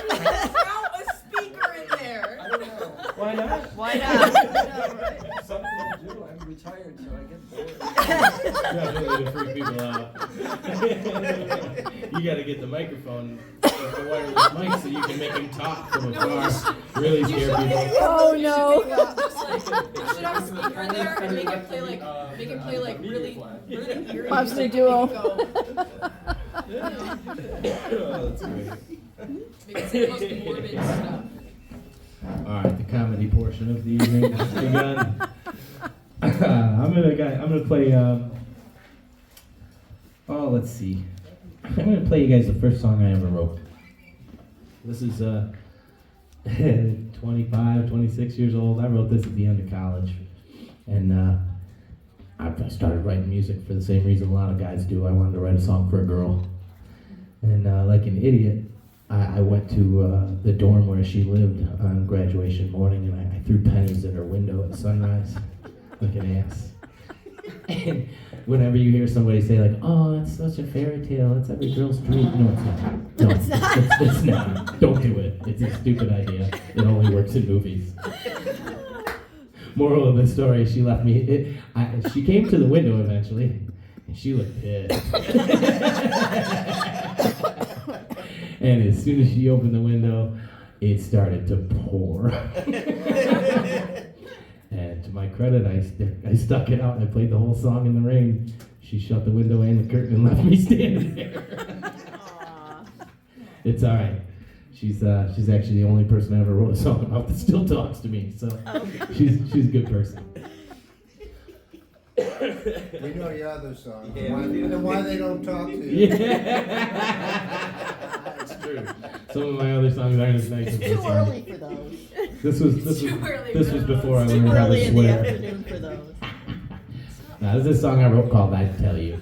mount a speaker in there? I don't know. Why not? Why not? Something to do. I'm retired, so I get bored. Definitely to freak people out. You gotta get the microphone, the wireless mic, so you can make him talk from afar. Really scare people. Oh no. Just like, you should have a speaker in there and make it play like really eerie. Bob's new music. duo. Make it go, Oh, that's great. make it say the most morbid stuff. Alright, the comedy portion of the evening has begun. I'm gonna play, let's see. I'm gonna play you guys the first song I ever wrote. This is 25, 26 years old. I wrote this at the end of college. And I started writing music for the same reason a lot of guys do. I wanted to write a song for a girl. And like an idiot, I went to the dorm where she lived on graduation morning, and I threw pennies at her window at sunrise, like an ass. And whenever you hear somebody say like, "Oh, it's such a fairy tale, it's every girl's dream," no, it's not. No, it's not. It's not. Don't do it. It's a stupid idea. It only works in movies. Moral of the story: she left me. She came to the window eventually, and she looked pissed. And as soon as she opened the window, it started to pour. And to my credit, I stuck it out and I played the whole song in the rain. She shut the window and the curtain and left me standing there. It's all right. She's actually the only person I ever wrote a song about that still talks to me. So she's a good person. We know your other song. And why they don't talk to you. Yeah. That's true. Some of my other songs aren't as nice as It's this too one. early for those. This was Too early this for was those. before I Too learned how early to in the swear. afternoon for those. Now, this is a song I wrote called "I Tell You."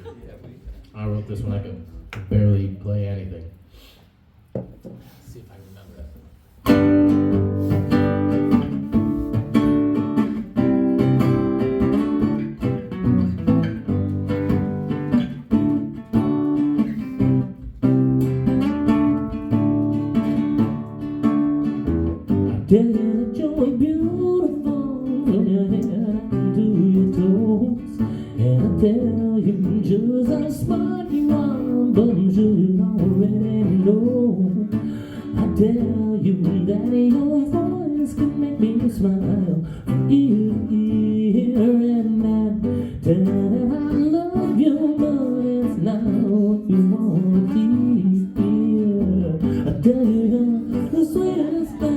I wrote this when I could barely play anything. Let's see if I remember it. Tell you that you're beautiful from your head to your toes, and I tell you just how smart you are, but I'm sure you already know. I tell you that your voice can make me smile from ear to ear, and I tell you I love you, but it's not what you want to hear. I tell you you're the sweetest thing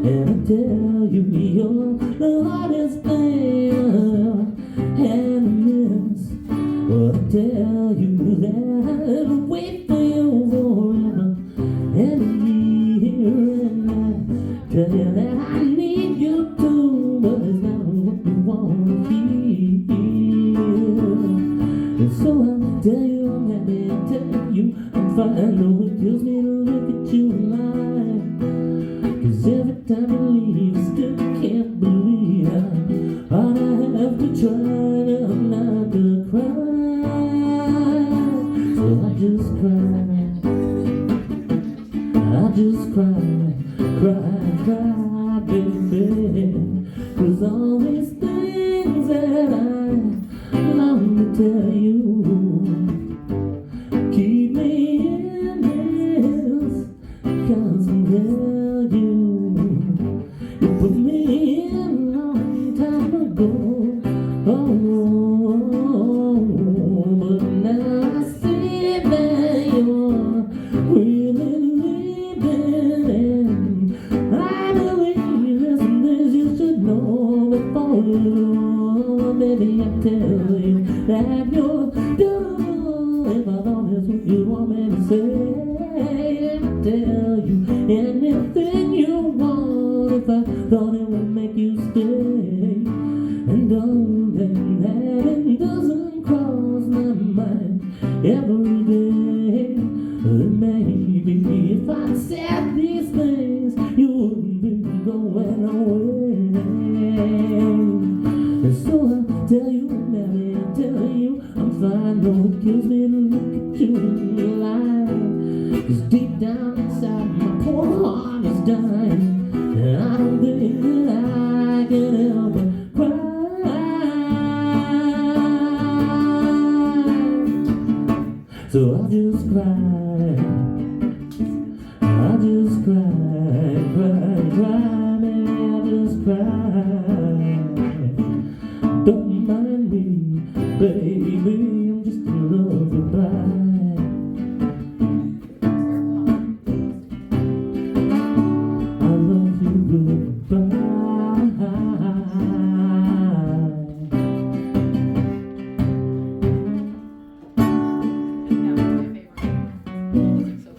and I tell you you're the hardest thing and miss. Well, I tell you that I'll wait for you forever and a year, and I tell you that I need you too, but it's not what you want to hear. And so I'll tell you I'm happy, I'll tell you I'm fine, though it kills me to look at you and lie. 'Cause every time you leave, I still can't believe how hard I have to try not to cry. So I just cry, baby. tell you, keep me in this constant value. You put me in a long time ago. Oh, but now I see that you're really leaving, and I believe there's some things you should know before you. Baby, I tell you that you're done. If I thought that's what you want me to say, I'll tell you anything you want. If I thought it would make you stay, and darling, that it doesn't cross my mind every day. Maybe if I said these things, you wouldn't be going away. And so I tell you, Mary, I tell you, I'm fine, though it kills me to look at you in your eye. 'Cause deep down inside, my poor heart is dying, and I don't think that I can help but cry. So I just cry, I just cry, cry, cry, man, I just cry. Don't mind me, baby, I'm just a little goodbye. I love you goodbye. That was my favorite. So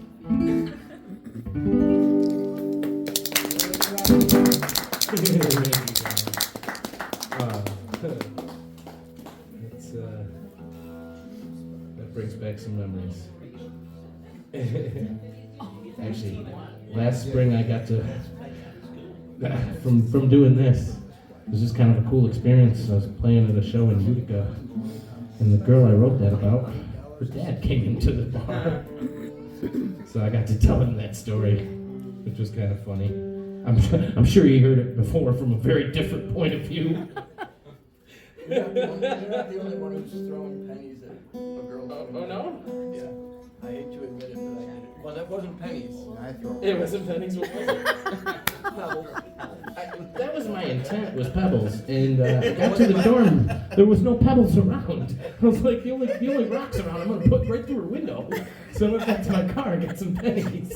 It's, that brings back some memories. Actually, last spring I got to, from doing this, it was just kind of a cool experience. I was playing at a show in Utica, and the girl I wrote that about, her dad came into the bar. So I got to tell him that story, which was kind of funny. I'm sure he heard it before from a very different point of view. You're not the only one who's throwing pennies at a girl. Oh no? Yeah. I hate to admit it, but I did it. Well, that wasn't pennies. I throw. It wasn't pennies. What was it? That was my intent, was pebbles, and I got to the dorm. There was no pebbles around. I was like, the only rocks around, I'm gonna put right through her window. So I went back to my car and got some pennies.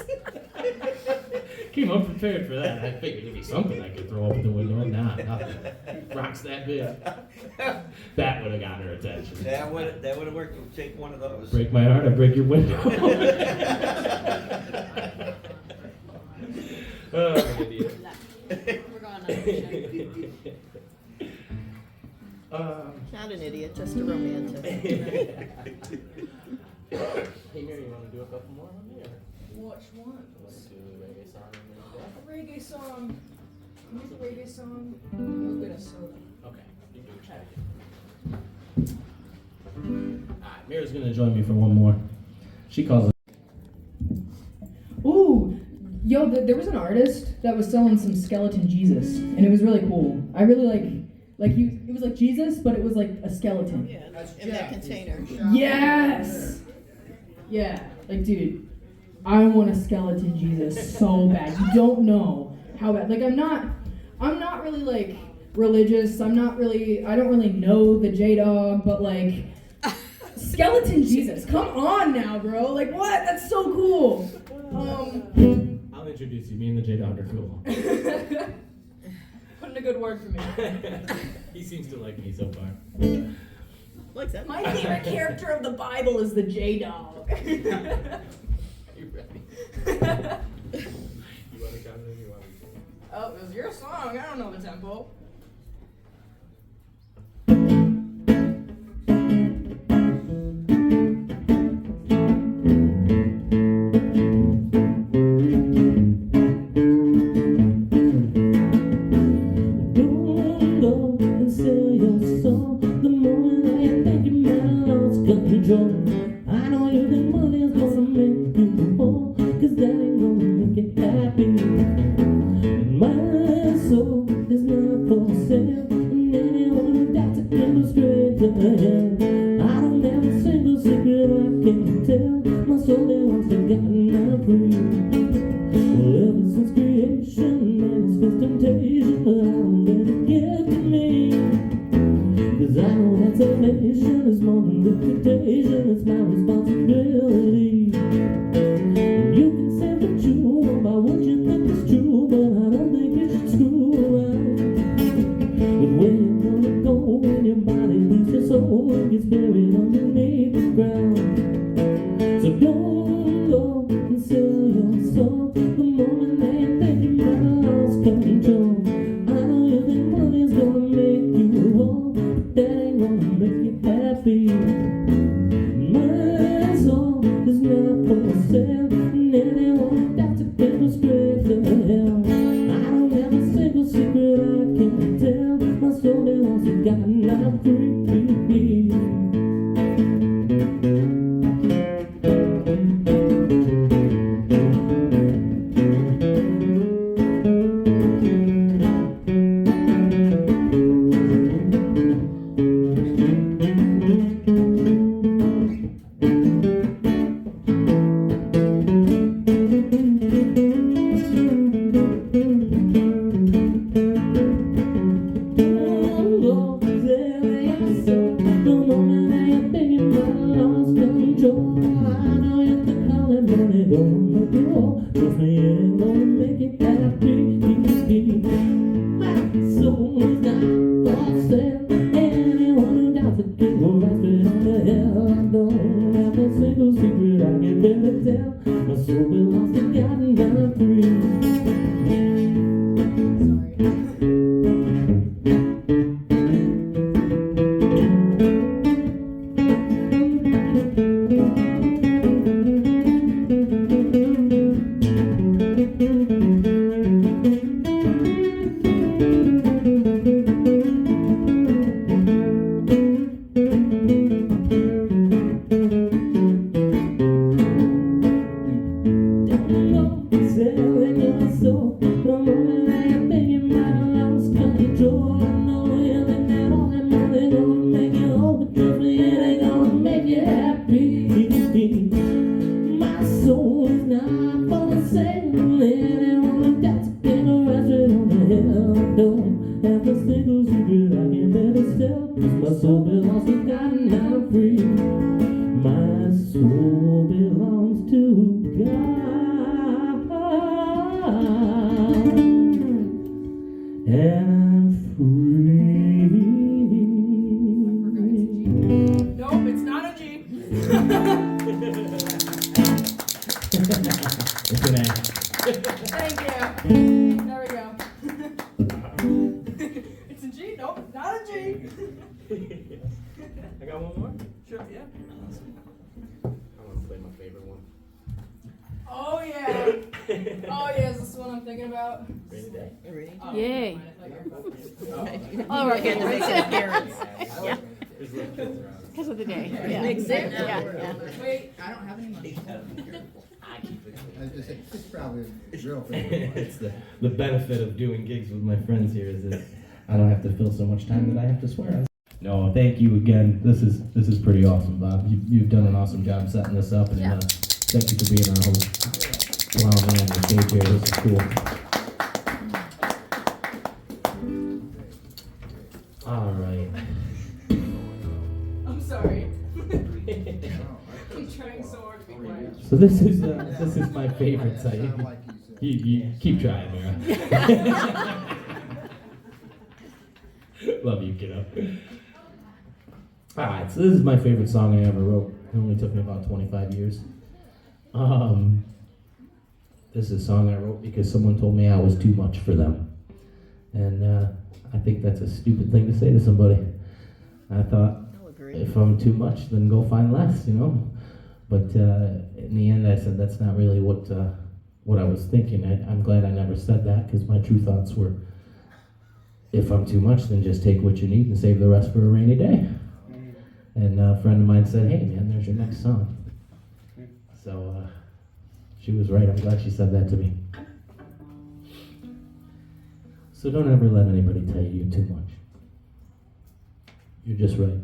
Came unprepared for that. I figured there'd be something I could throw up the window. Nah, nothing. Rocks that big. That would have got her attention. That would have worked. Take one of those. Break my heart, I break your window. Oh, I'm an idiot. We're going on a mission. Not an idiot, just a romantic. Hey, Mary, you want to do a couple more on me? which one? Let's do a reggae song. A reggae song. Who's a reggae song? Minnesota. Okay, you do what you Alright, Mira's gonna join me for one more. She calls it. Ooh, yo, there was an artist that was selling some skeleton Jesus, and it was really cool. I really like it was like Jesus, but it was like a skeleton. Yeah, in that container. Yes! Yeah, like dude, I want a skeleton Jesus so bad. You don't know how bad. Like I'm not really like religious. I don't really know the J-Dog, but like skeleton Jesus. Come on now, bro. Like what? That's so cool. I'll introduce you. Me and the J-Dog are cool. Put in a good word for me. He seems to like me so far. Like that. My favorite character of the Bible is the J-Dog. You ready? You want to come in? You want to Oh, it was your song. I don't know the tempo. Don't go and sell your soul. The more that you think you might have lost control. I know you think money's gonna make you whole, 'cause that ain't gonna make you happy. My soul is not for sale, and anyone who doubts it can go straight to hell. I temptation, but I don't let it get to me. 'Cause I know that salvation is more than reputation, it's my responsibility. And you can say what you want about what you think is true, but I don't think you should screw around with where you're gonna go when your body leaves your soul and gets buried underneath the ground. So don't go and sell your soul the moment that you think you might have lost control. I know you think money's gonna make you walk, but that ain't gonna make you happy. My soul is not for sale, and anyone that's a go straight to hell. I don't have a single secret I can't tell. My soul belongs to God and I'm free. I got one more? Sure, yeah. I want to play my favorite one. Oh yeah. Oh yeah, is this the one I'm thinking about? Rainy Day. Oh, Yay. never mind, I thought you were- Oh, right, yeah, parents. Yeah, There's little kids around. because of the day, yeah. Makes sense. Yeah, Wait, I don't have any money. It's probably real for you. It's the benefit of doing gigs with my friends here is that I don't have to fill so much time that I have to swear. No, thank you again. This is pretty awesome, Bob. You've done an awesome job setting this up, and thank you for being our host. Wow, man, the stage here, this is cool. All right. I'm sorry. I'm trying so hard to be quiet. So this is my favorite site. Sound like he's, You keep trying, Mira. Love you, kiddo. Alright, so this is my favorite song I ever wrote. It only took me about 25 years. This is a song I wrote because someone told me I was too much for them. And I think that's a stupid thing to say to somebody. I thought, I'll agree. if I'm too much, then go find less, you know? But in the end, I said that's not really what I was thinking. I'm glad I never said that, because my true thoughts were, if I'm too much, then just take what you need and save the rest for a rainy day. And a friend of mine said, hey man, there's your next song. So she was right. I'm glad she said that to me. So don't ever let anybody tell you you're too much. You're just right.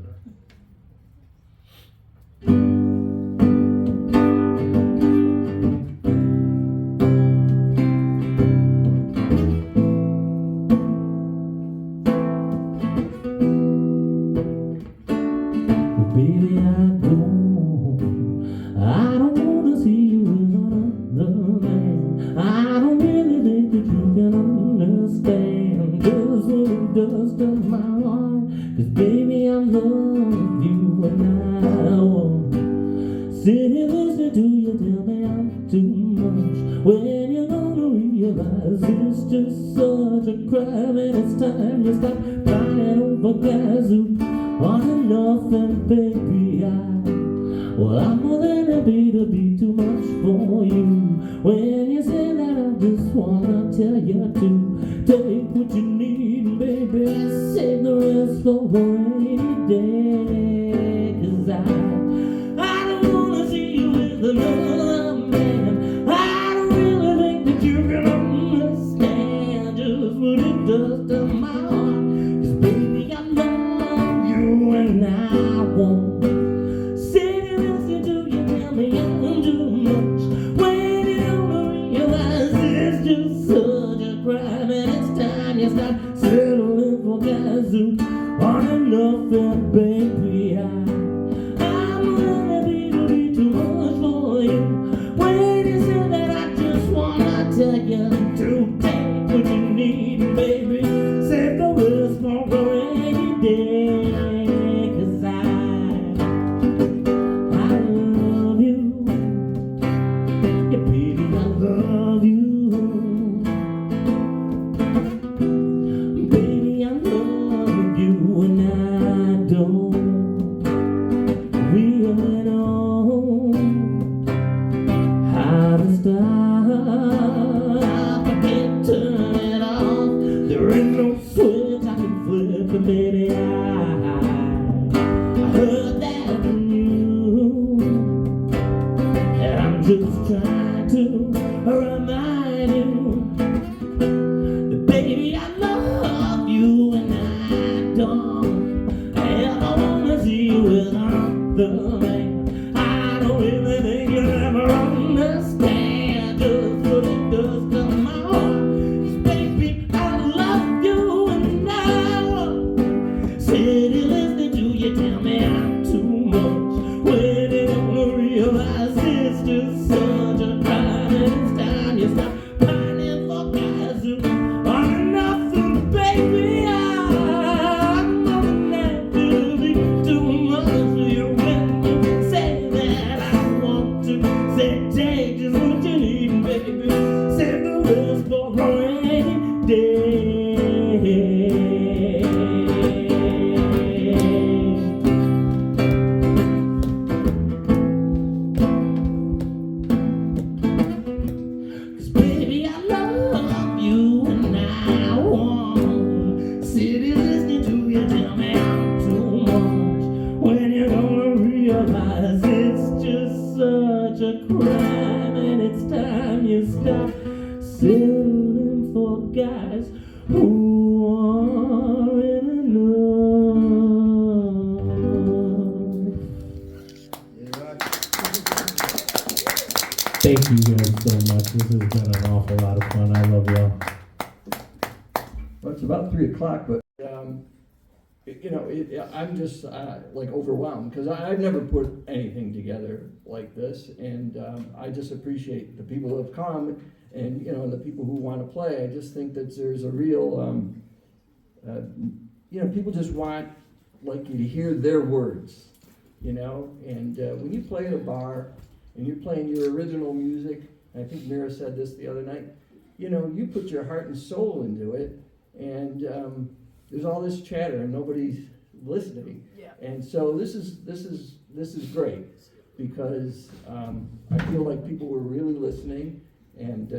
understand just what it does to my heart. 'Cause baby, I love you and I won't sit here listening to you tell me I'm too much. When you're gonna realize it's just such a crime, and it's time you stop crying over guys who aren't nothing, baby. Well, I'm more than happy to be too much for you. When you say that, I just wanna tell you to take what you need, baby. Save the rest for a rainy day. 'Cause I don't wanna see you with another man. I don't really think that you can understand just what it does to my heart. 'Cause baby, I love you and I won't sit and listen to you tell me I'm too much. When you don't realize it's just such a crime, and it's time you stop settling for guys who aren't nothing, baby. I'm ready to be too much for you. When you say that, I just wanna tell you to take what you need, baby. Save the rest for a rainy day. 'Cause I love you. Yeah, baby, I love you. Baby, I love you, and I don't really know how to stop. I can't turn it off. There ain't no switch I can flip, but baby, I heard that from you, and I'm just trying to remind you that baby, I love you, and I don't ever wanna see you with another man. I don't really think you'll ever understand just what it does to my heart. 'Cause baby, I love you and I won't sit here listening to you tell me I'm too much. When you don't realize it's just such a crime, and it's time you stop pining for guys who are nothing, baby. I'm gonna have to be too much for you. When you say that, I want to say take just what you need, baby. Save the rest for a rainy day. Cause baby, I love you and I won't sit here listening to you tell me I'm too much. When you're gonna realize it's just such a crime, and it's time you stop settling for guys who aren't enough. Yeah, right. Thank you guys so much. This has been an awful lot of fun. I love y'all. Well, it's about 3:00, but I'm just like overwhelmed because I've never put anything together like this, and I just appreciate the people who have come, and the people who want to play. I just think that there's a real, people just want like you to hear their words, and when you play at a bar and you're playing your original music, and I think Mira said this the other night, you put your heart and soul into it, and there's all this chatter and nobody's listening. Yeah. And so this is great because I feel like people were really listening, and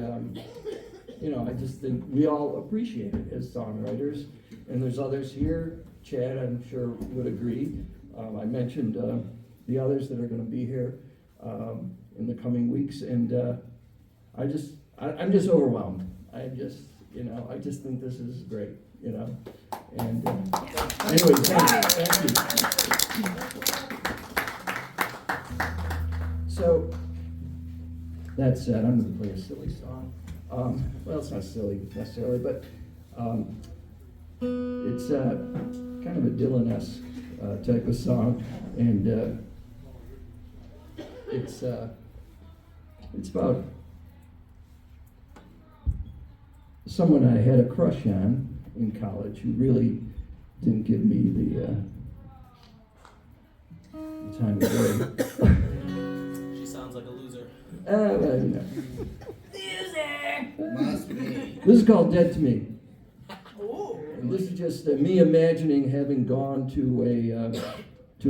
I just think we all appreciate it as songwriters. And there's others here. Chad, I'm sure, would agree. I mentioned the others that are going to be here in the coming weeks, and I'm just overwhelmed. I just think this is great. And anyway, thank you. So that said, I'm going to play a silly song. Well, it's not silly necessarily, but it's kind of a Dylan-esque type of song, and it's about someone I had a crush on in college who really didn't give me the time of day. She sounds like a loser. Well, you know. Must be. This is called Dead to Me. And this is just me imagining having gone to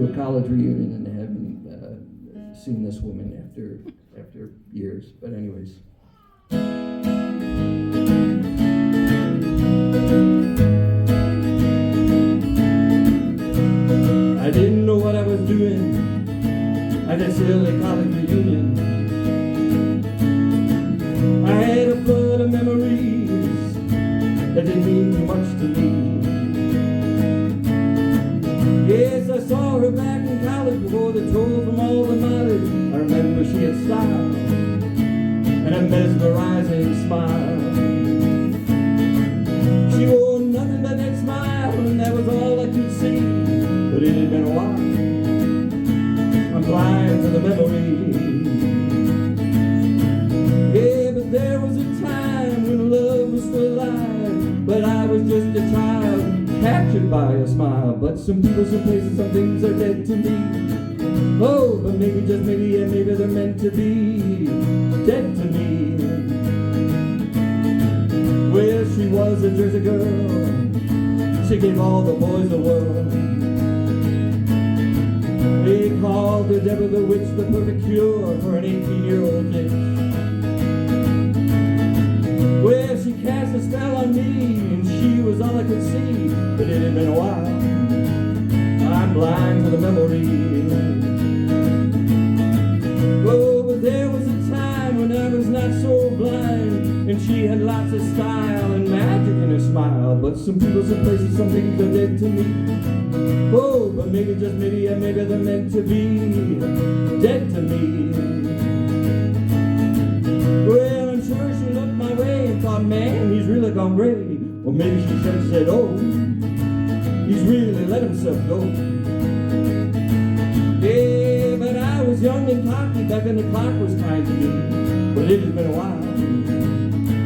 a college reunion and having seen this woman after years. But anyways. I didn't know what I was doing at that silly college reunion. I had a flood of memories that didn't mean too much to me. Yes, I saw her back in college before the toll from all the mileage. I remember she had style and a mesmerizing smile. She wore nothing but that smile, and that was all I could see. But it had been a while. I'm blind to the memory. Yeah, but there was a time when love was still alive, but I was just a child captured by a smile. But some people, some places, some things are dead to me. Oh, but maybe, just maybe, yeah, maybe they're meant to be dead to me. Well, she was a Jersey girl. She gave all the boys the world. They called the devil, the witch, the perfect cure for an 18-year-old bitch. Well, she cast a spell on me, and she was all I could see. But it had been a while. I'm blind to the memory. Oh, but there was a time when I was not so blind, and she had lots of style and magic in her smile. But some people, some places, some things are dead to me. Oh, but maybe, just maybe, yeah, maybe they're meant to be dead to me. Well, I'm sure she looked my way and thought, man, he's really gone gray. Or maybe she said, oh, he's really let himself go. Yeah, but I was young and cocky back when the clock was kind to me. But it has been a while,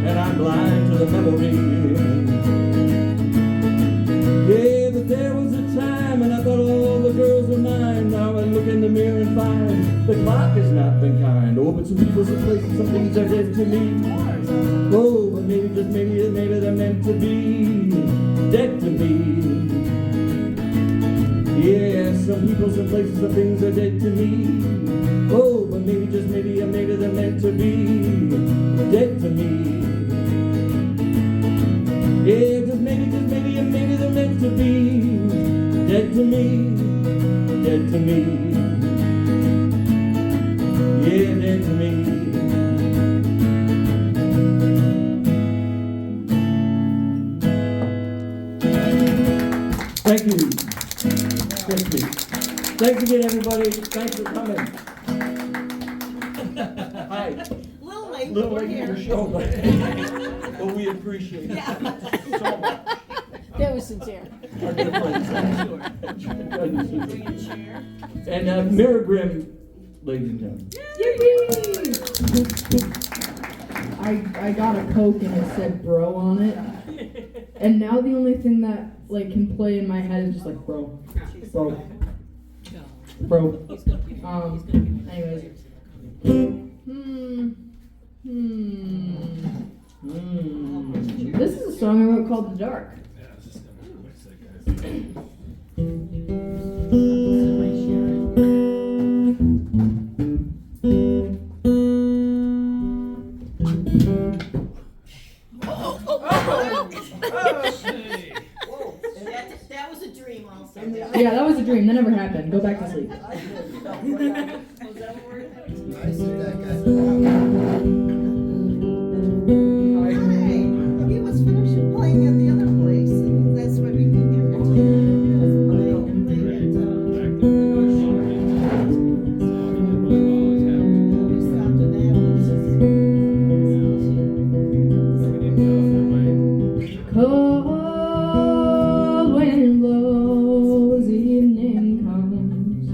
and I'm blind to the memory. Yeah, but there was a time and I thought all the girls were mine. Now I look in the mirror and find the clock has not been kind. Oh, but some people, some places, some things are dead to me. Oh, but maybe, just maybe, maybe they're meant to be dead to me. Yeah, some people, some places, some things are dead to me. Oh, but maybe, just maybe, yeah, maybe they're meant to be dead to me. Yeah, just maybe, yeah, maybe they're meant to be dead to me, dead to me. Yeah, dead to me. Thank you. Thank you. Thanks again, everybody. Thanks for coming. Hi. Little late for your show, but we appreciate it so much. That was sincere. Our good friends. And Mira Grimm, ladies and gentlemen. I got a Coke and it said bro on it. And now the only thing that like can play in my head is just like bro. Anyways. This is a song I wrote called The Dark. That was a dream also. Yeah, that was a dream. That never happened. Go back to sleep. Nice that that guy. He was finishing playing at the other place, and that's why we came here. Cold wind blows, evening comes.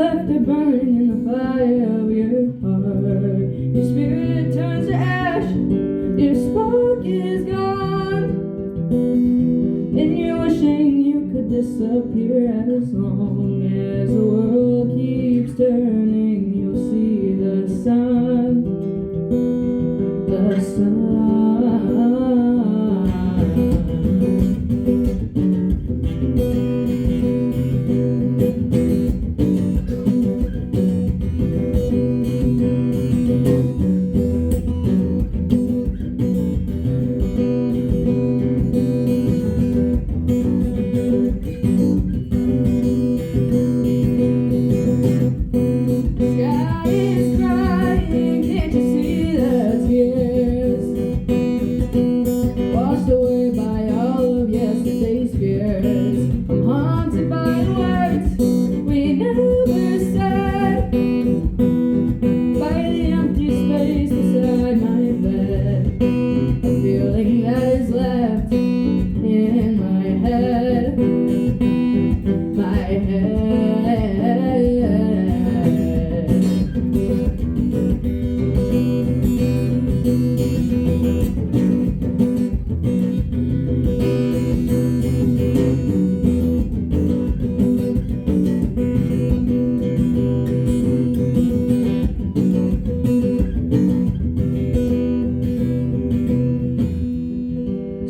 left her burning in the fire of your heart. Your spirit turns to ash, your spark is gone, and you're wishing you could disappear. As long as the world keeps turning, you'll see the sun, the sun. Sky is crying, can't you see the tears? Washed away by all of yesterday's fears. I'm haunted by the words we never said, by the empty space beside my bed, a feeling that is left in my head, my head.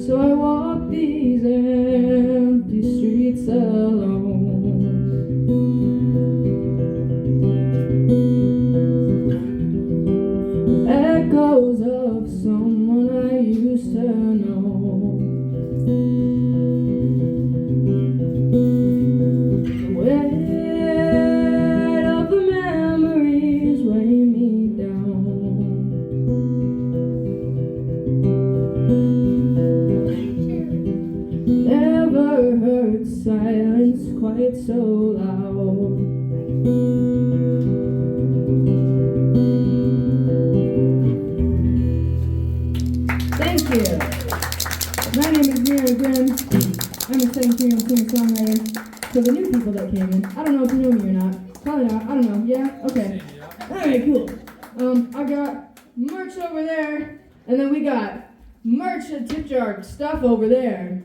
So I walk these empty streets alone. Echoes of someone I used to know. The weight of the memories weigh me down. Never heard silence quite so loud. Thank you. My name is Mira Grimm. I'm a 17-year-old singer-songwriter. So the new people that came in, I don't know if you know me or not. Probably not. I don't know. Yeah? Okay. Alright, cool. I got merch over there, and then we got merch and tip jar stuff over there.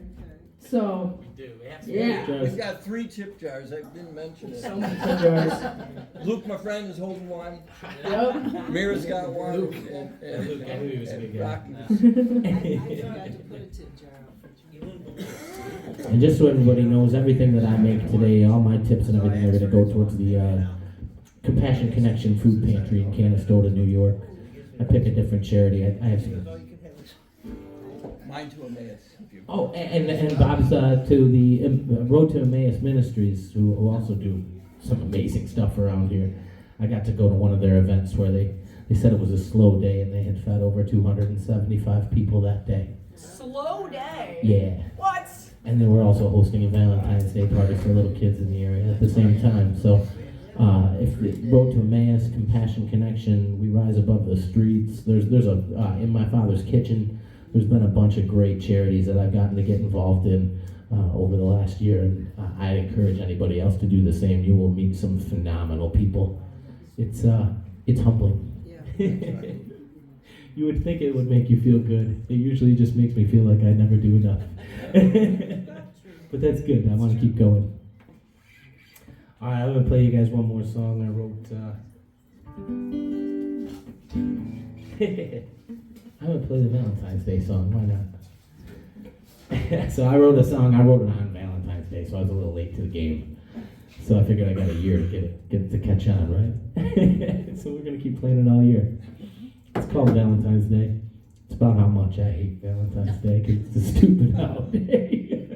So, We do. We have to. yeah. We've got 3 tip jars, I didn't mention So it. many tip jars. Luke, my friend, is holding one. Yep. Mira's got one. Luke. And Luke, I knew he was a good guy. Rocky. I tried to put a tip jar out for you. And just so everybody knows, everything that I make today, all my tips and everything are going to go towards the Compassion Connection Food Pantry in Canastota, New York. I pick a different charity. I have some. Mine to Emmaus. Oh, and Bob's to the Road to Emmaus Ministries, who also do some amazing stuff around here. I got to go to one of their events where they said it was a slow day and they had fed over 275 people that day. Slow day. Yeah. What? And they were also hosting a Valentine's Day party for little kids in the area at the same time. So if the Road to Emmaus, Compassion Connection, We Rise Above the Streets, there's a in my father's kitchen, there's been a bunch of great charities that I've gotten to get involved in over the last year, and I encourage anybody else to do the same. You will meet some phenomenal people. It's humbling. Yeah. You would think it would make you feel good. It usually just makes me feel like I never do enough. But that's good. I want to keep going. All right, I'm going to play you guys one more song I wrote. I'm going to play the Valentine's Day song. Why not? So I wrote a song. I wrote it on Valentine's Day, so I was a little late to the game. So I figured I got a year to get it to catch on, right? So we're going to keep playing it all year. It's called Valentine's Day. It's about how much I hate Valentine's Day because it's a stupid holiday.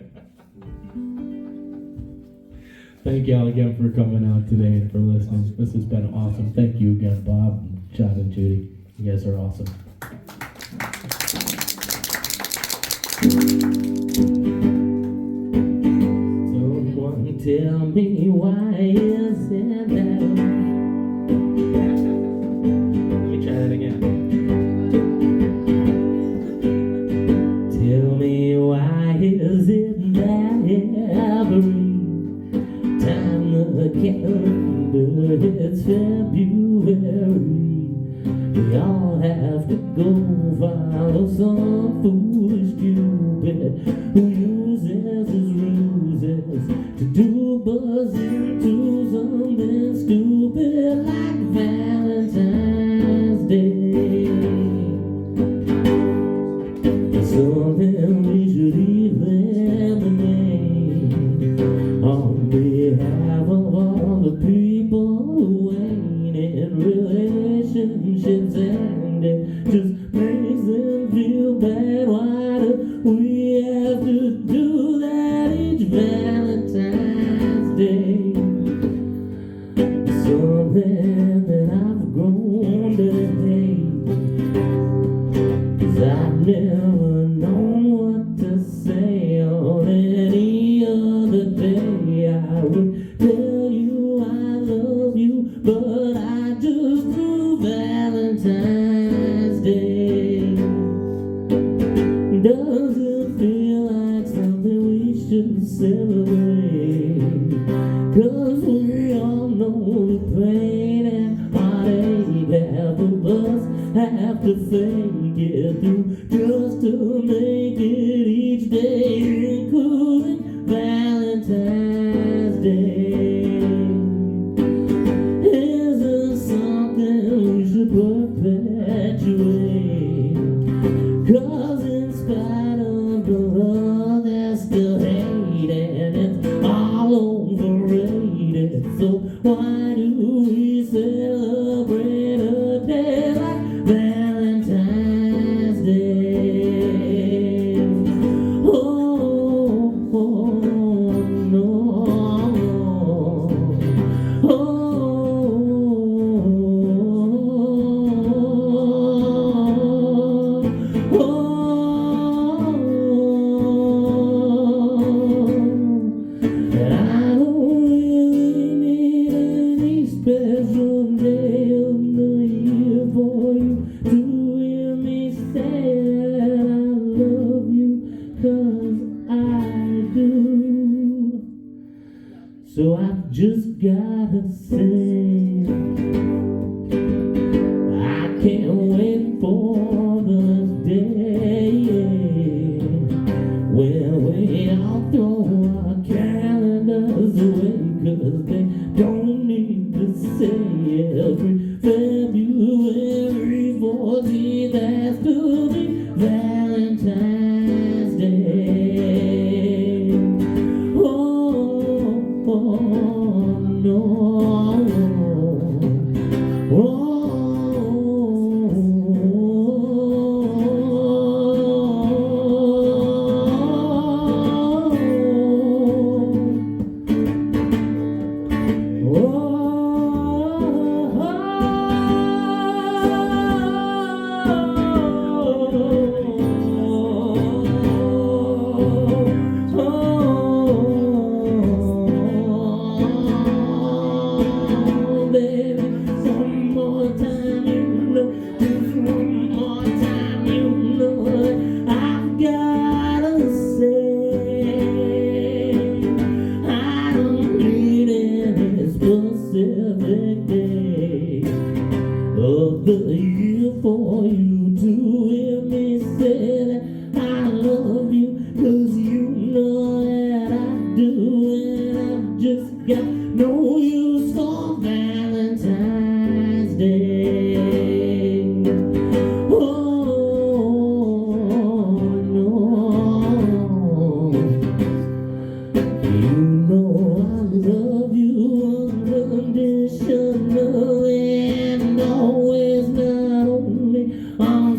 Thank y'all again for coming out today and for listening. This has been awesome. Thank you again, Bob, and John, and Judy. You guys are awesome. Someone tell me why is it that? Let me try that again. Tell me why is it that every time the calendar it's February. We all have to go follow some foolish cupid who uses his ruses to do buzz into something stupid like Valentine's Day. Something we should eat lemonade on behalf of all the people who ain't in relationships, and it just makes them feel bad. Why do we have to do that each Valentine's Day? Something that I've grown to hate, 'cause I've never known what to say on any other day. I would tell you I love you, but I just threw Valentine's Day. Does it feel like something we should celebrate? 'Cause we all know the pain and heartache half of us have to fake it through just to make it each day, including Valentine's Day. Is there something we should perpetuate? 'Cause in spite of the love, there's still hate, and it's all overrated. So why do we celebrate a day like Valentine's Day? Oh, no. Oh, and I don't really need any special day of the year for you to hear me say that I love you, 'cause I do. So I've just gotta say, I can't wait for the day when we all throw our calendars away, 'cause they don't need to say every February 14th has to be Valentine's Day. Oh, no. For you to hear me say that I love you, 'cause you know that I do, and I've just got no use for Valentine's Day. Oh, no. You know I love you unconditionally and always, not only on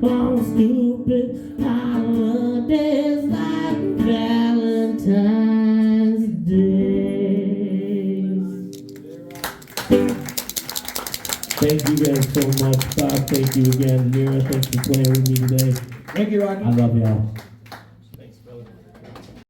on stupid holidays like Valentine's Day. Thank you guys so much. Bob, thank you again. Mira, thanks for playing with me today. Thank you, Rocky. I love y'all.